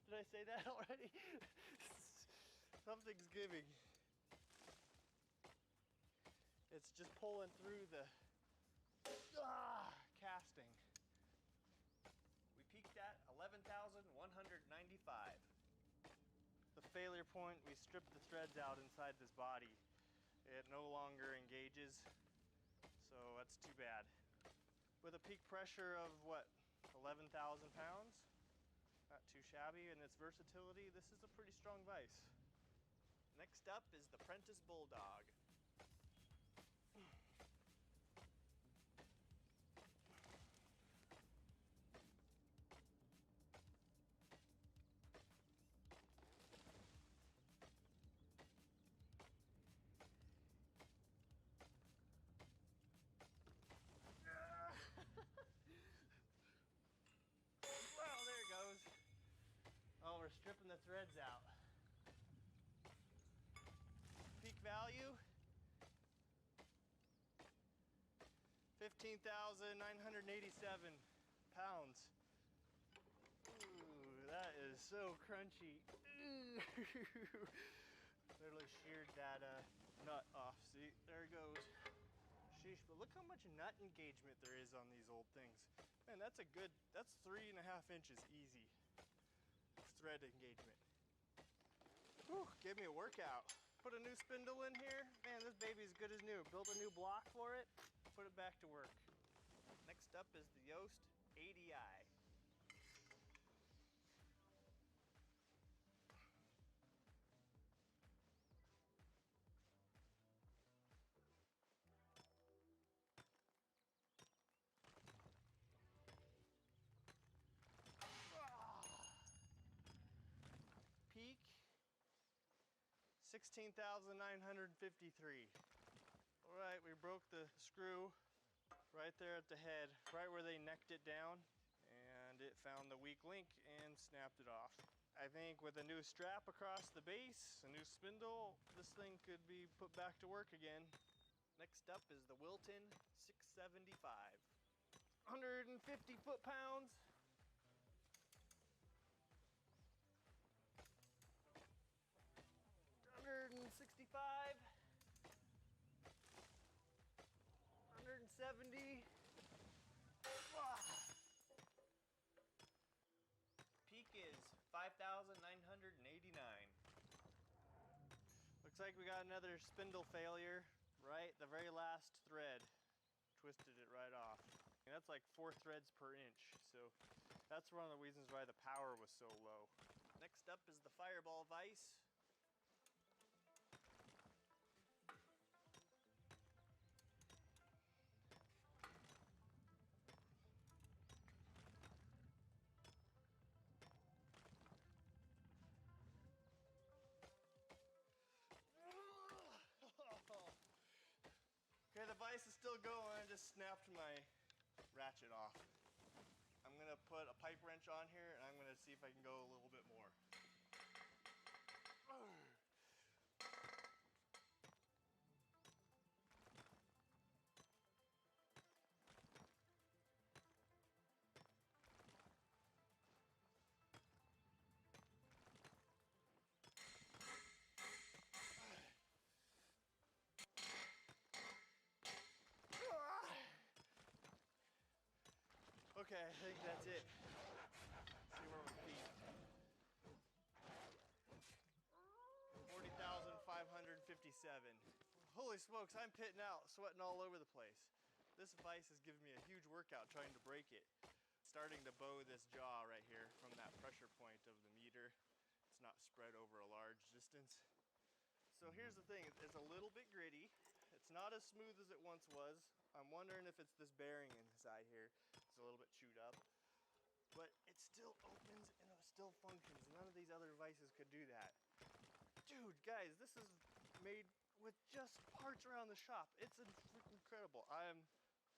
Did I say that already? Something's giving. It's just pulling through the casting. We peaked at 11,195. The failure point, we stripped the threads out inside this body. It no longer engages, so that's too bad. With a peak pressure of what, 11,000 pounds? Not too shabby, and its versatility, this is a pretty strong vise. Next up is the Prentice Bulldog. threads out. Peak value, 15,987 pounds. Ooh, that is so crunchy. Ooh. Literally sheared that nut off. See, there it goes. Sheesh, but look how much nut engagement there is on these old things. Man, that's 3.5 inches easy thread engagement. Whew, gave me a workout. Put a new spindle in here. Man, this baby's good as new. Built a new block for it, put it back to work. Next up is the Yoast 80i. Peak 16,953. All right, we broke the screw right there at the head, right where they necked it down, and it found the weak link and snapped it off. I think with a new strap across the base, a new spindle, this thing could be put back to work again. Next up is the Wilton 675. 150 foot-pounds. $165, 170. Peak is 5,989. Looks like we got another spindle failure, right? The very last thread twisted it right off. And that's like 4 threads per inch, so that's one of the reasons why the power was so low. Next up is the Fireball vise. Okay, the vise is still going. I just snapped my ratchet off. I'm gonna put a pipe wrench on here and I'm gonna see if I can go a little bit more. Okay, I think that's it. Let's see where we peak. 40,557. Holy smokes, I'm pitting out, sweating all over the place. This vise has given me a huge workout trying to break it. Starting to bow this jaw right here from that pressure point of the meter. It's not spread over a large distance. So here's the thing, it's a little bit gritty. It's not as smooth as it once was. I'm wondering if it's this bearing inside here. It's a little bit chewed up. But it still opens and it still functions. None of these other vices could do that. Dude, guys, this is made with just parts around the shop. It's freaking incredible. I am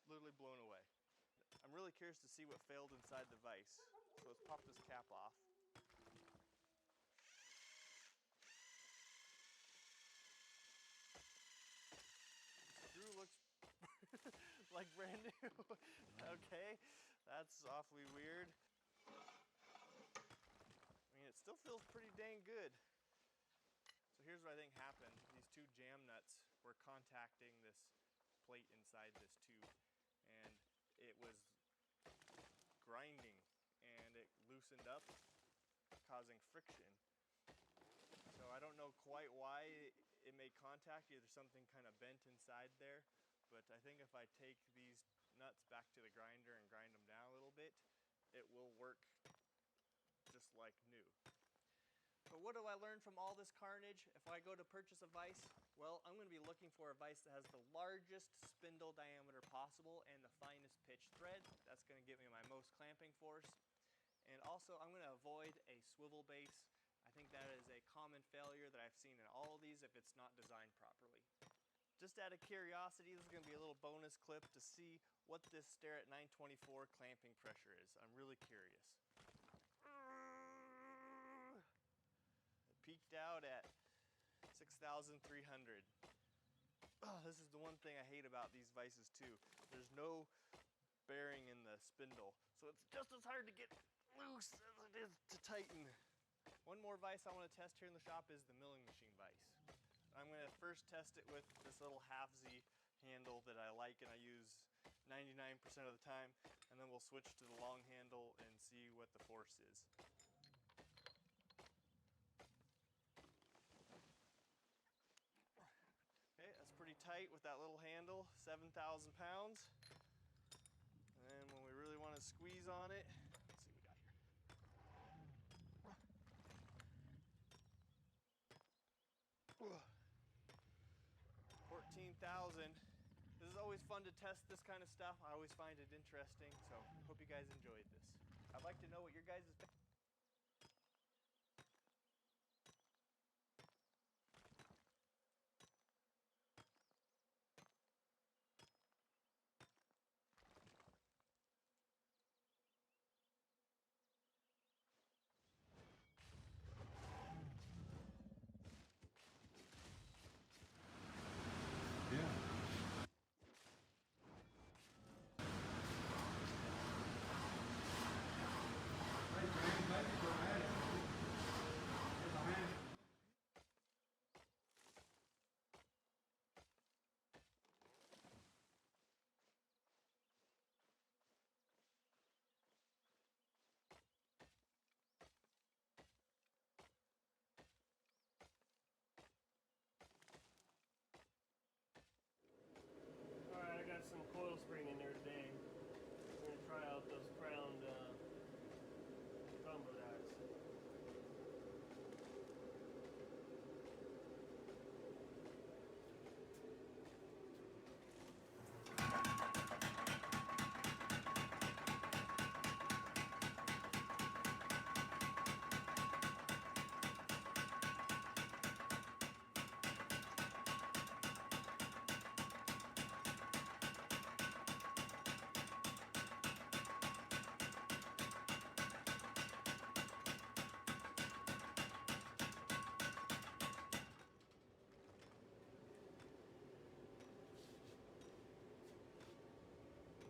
literally blown away. I'm really curious to see what failed inside the vise. So let's pop this cap off. Screw looks like brand new. Okay, that's awfully weird. I mean, it still feels pretty dang good. So here's what I think happened. These 2 jam nuts were contacting this plate inside this tube, and it was grinding, and it loosened up, causing friction. So I don't know quite why it made contact. Either something kind of bent inside there, but I think if I take these nuts back to the grinder and grind them down a little bit, it will work just like new. But what do I learn from all this carnage? If I go to purchase a vise, well, I'm going to be looking for a vise that has the largest spindle diameter possible and the finest pitch thread. That's going to give me my most clamping force. And also, I'm going to avoid a swivel base. I think that is a common failure that I've seen in all of these if it's not designed properly. Just out of curiosity, this is going to be a little bonus clip to see what this Starrett 924 clamping pressure is. I'm really curious. peaked out at 6,300. Oh, this is the one thing I hate about these vices too. There's no bearing in the spindle, so it's just as hard to get loose as it is to tighten. One more vise I want to test here in the shop is the milling machine vise. I'm going to first test it with this little half Z handle that I like and I use 99% of the time, and then we'll switch to the long handle and see what the force is. Okay, that's pretty tight with that little handle, 7,000 pounds. And then when we really want to squeeze on it, let's see what we got here. 14,000. This is always fun to test this kind of stuff. I always find it interesting, so hope you guys enjoyed this. I'd like to know what your guys' Alright, I got some coil spring in there today. We're going to try out those crowned combo dies.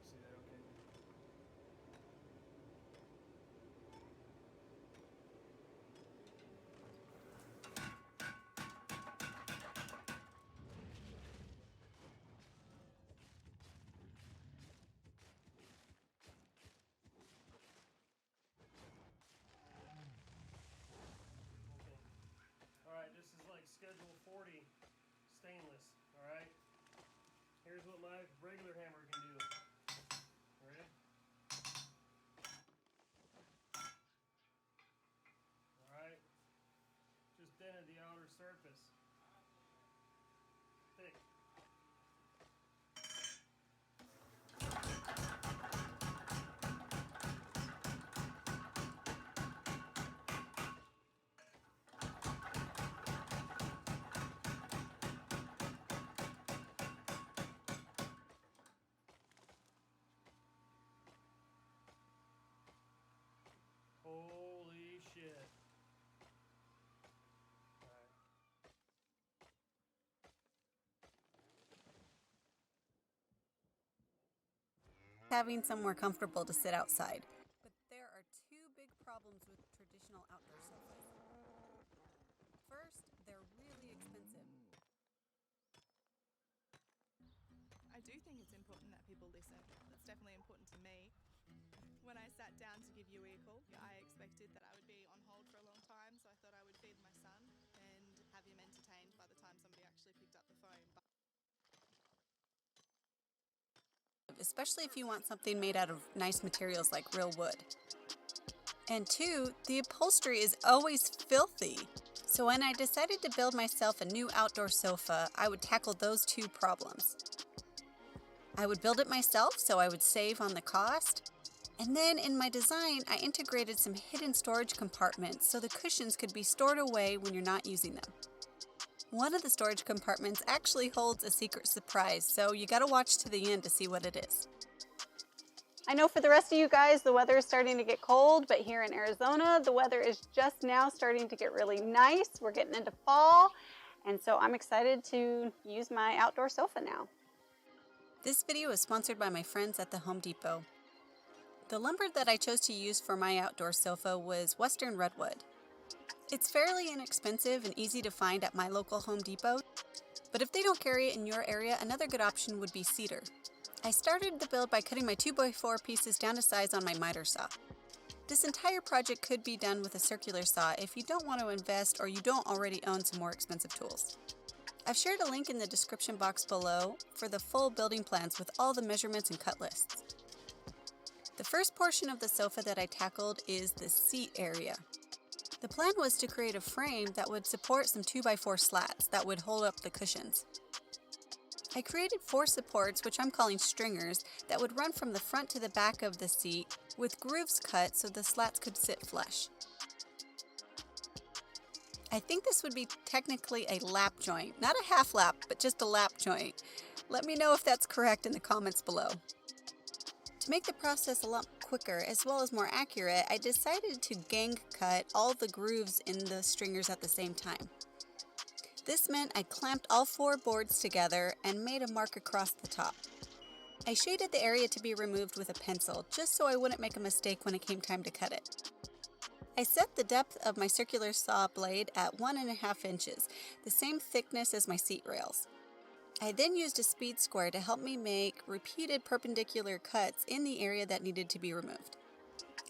See that okay? Alright, this is like schedule 40 stainless, alright? Here's what my regular hammer can do. Ready? Alright. Just dented the outer surface. Thick. Holy shit. Alright. Having somewhere comfortable to sit outside. But there are two big problems with traditional outdoor sofas. First, they're really expensive. I do think it's important that people listen. It's definitely important to me. When I sat down to give you a call, I expected that I would be on hold for a long time, so I thought I would feed my son and have him entertained by the time somebody actually picked up the phone. Especially if you want something made out of nice materials like real wood. And two, the upholstery is always filthy. So when I decided to build myself a new outdoor sofa, I would tackle those two problems. I would build it myself so I would save on the cost. And then in my design, I integrated some hidden storage compartments so the cushions could be stored away when you're not using them. One of the storage compartments actually holds a secret surprise, so you gotta watch to the end to see what it is. I know for the rest of you guys, the weather is starting to get cold, but here in Arizona, the weather is just now starting to get really nice. We're getting into fall, and so I'm excited to use my outdoor sofa now. This video is sponsored by my friends at the Home Depot. The lumber that I chose to use for my outdoor sofa was Western Redwood. It's fairly inexpensive and easy to find at my local Home Depot, but if they don't carry it in your area, another good option would be cedar. I started the build by cutting my 2x4 pieces down to size on my miter saw. This entire project could be done with a circular saw if you don't want to invest or you don't already own some more expensive tools. I've shared a link in the description box below for the full building plans with all the measurements and cut lists. The first portion of the sofa that I tackled is the seat area. The plan was to create a frame that would support some 2x4 slats that would hold up the cushions. I created 4 supports, which I'm calling stringers, that would run from the front to the back of the seat with grooves cut so the slats could sit flush. I think this would be technically a lap joint, not a half lap, but just a lap joint. Let me know if that's correct in the comments below. To make the process a lot quicker as well as more accurate, I decided to gang cut all the grooves in the stringers at the same time. This meant I clamped all 4 boards together and made a mark across the top. I shaded the area to be removed with a pencil, just so I wouldn't make a mistake when it came time to cut it. I set the depth of my circular saw blade at 1.5 inches, the same thickness as my seat rails. I then used a speed square to help me make repeated perpendicular cuts in the area that needed to be removed.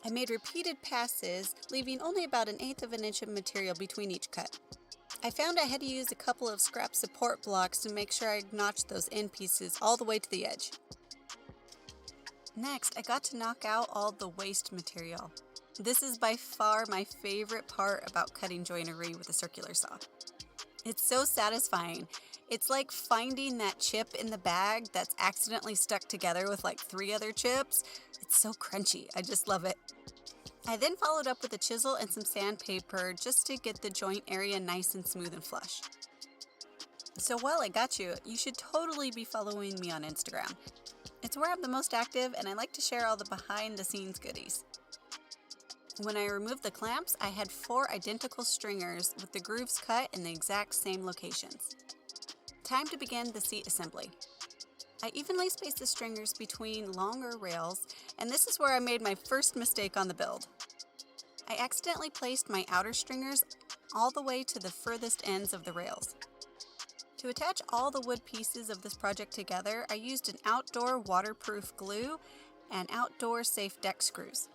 I made repeated passes, leaving only about 1/8 inch of material between each cut. I found I had to use a couple of scrap support blocks to make sure I notched those end pieces all the way to the edge. Next, I got to knock out all the waste material. This is by far my favorite part about cutting joinery with a circular saw. It's so satisfying. It's like finding that chip in the bag that's accidentally stuck together with like 3 other chips. It's so crunchy. I just love it. I then followed up with a chisel and some sandpaper just to get the joint area nice and smooth and flush. So while I got you, you should totally be following me on Instagram. It's where I'm the most active and I like to share all the behind the scenes goodies. When I removed the clamps, I had 4 identical stringers with the grooves cut in the exact same locations. Time to begin the seat assembly. I evenly spaced the stringers between longer rails, and this is where I made my first mistake on the build. I accidentally placed my outer stringers all the way to the furthest ends of the rails. To attach all the wood pieces of this project together, I used an outdoor waterproof glue and outdoor safe deck screws.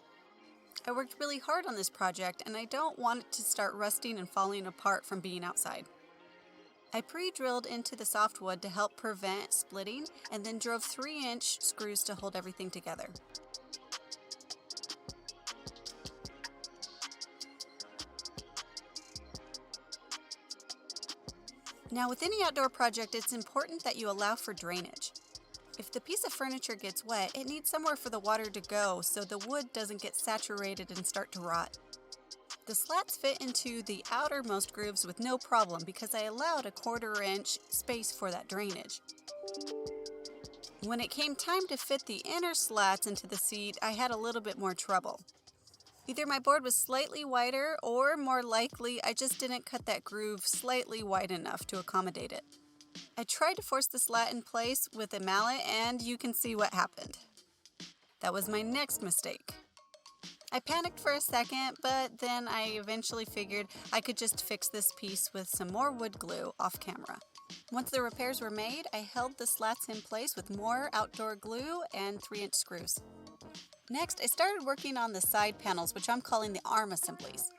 I worked really hard on this project, and I don't want it to start rusting and falling apart from being outside. I pre-drilled into the softwood to help prevent splitting and then drove 3-inch screws to hold everything together. Now with any outdoor project, it's important that you allow for drainage. If the piece of furniture gets wet, it needs somewhere for the water to go so the wood doesn't get saturated and start to rot. The slats fit into the outermost grooves with no problem because I allowed a 1/4 inch space for that drainage. When it came time to fit the inner slats into the seat, I had a little bit more trouble. Either my board was slightly wider or more likely I just didn't cut that groove slightly wide enough to accommodate it. I tried to force the slat in place with a mallet and you can see what happened. That was my next mistake. I panicked for a second, but then I eventually figured I could just fix this piece with some more wood glue off camera. Once the repairs were made, I held the slats in place with more outdoor glue and 3-inch screws. Next, I started working on the side panels, which I'm calling the arm assemblies.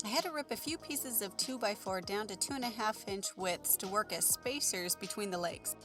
I had to rip a few pieces of 2x4 down to 2.5-inch widths to work as spacers between the legs.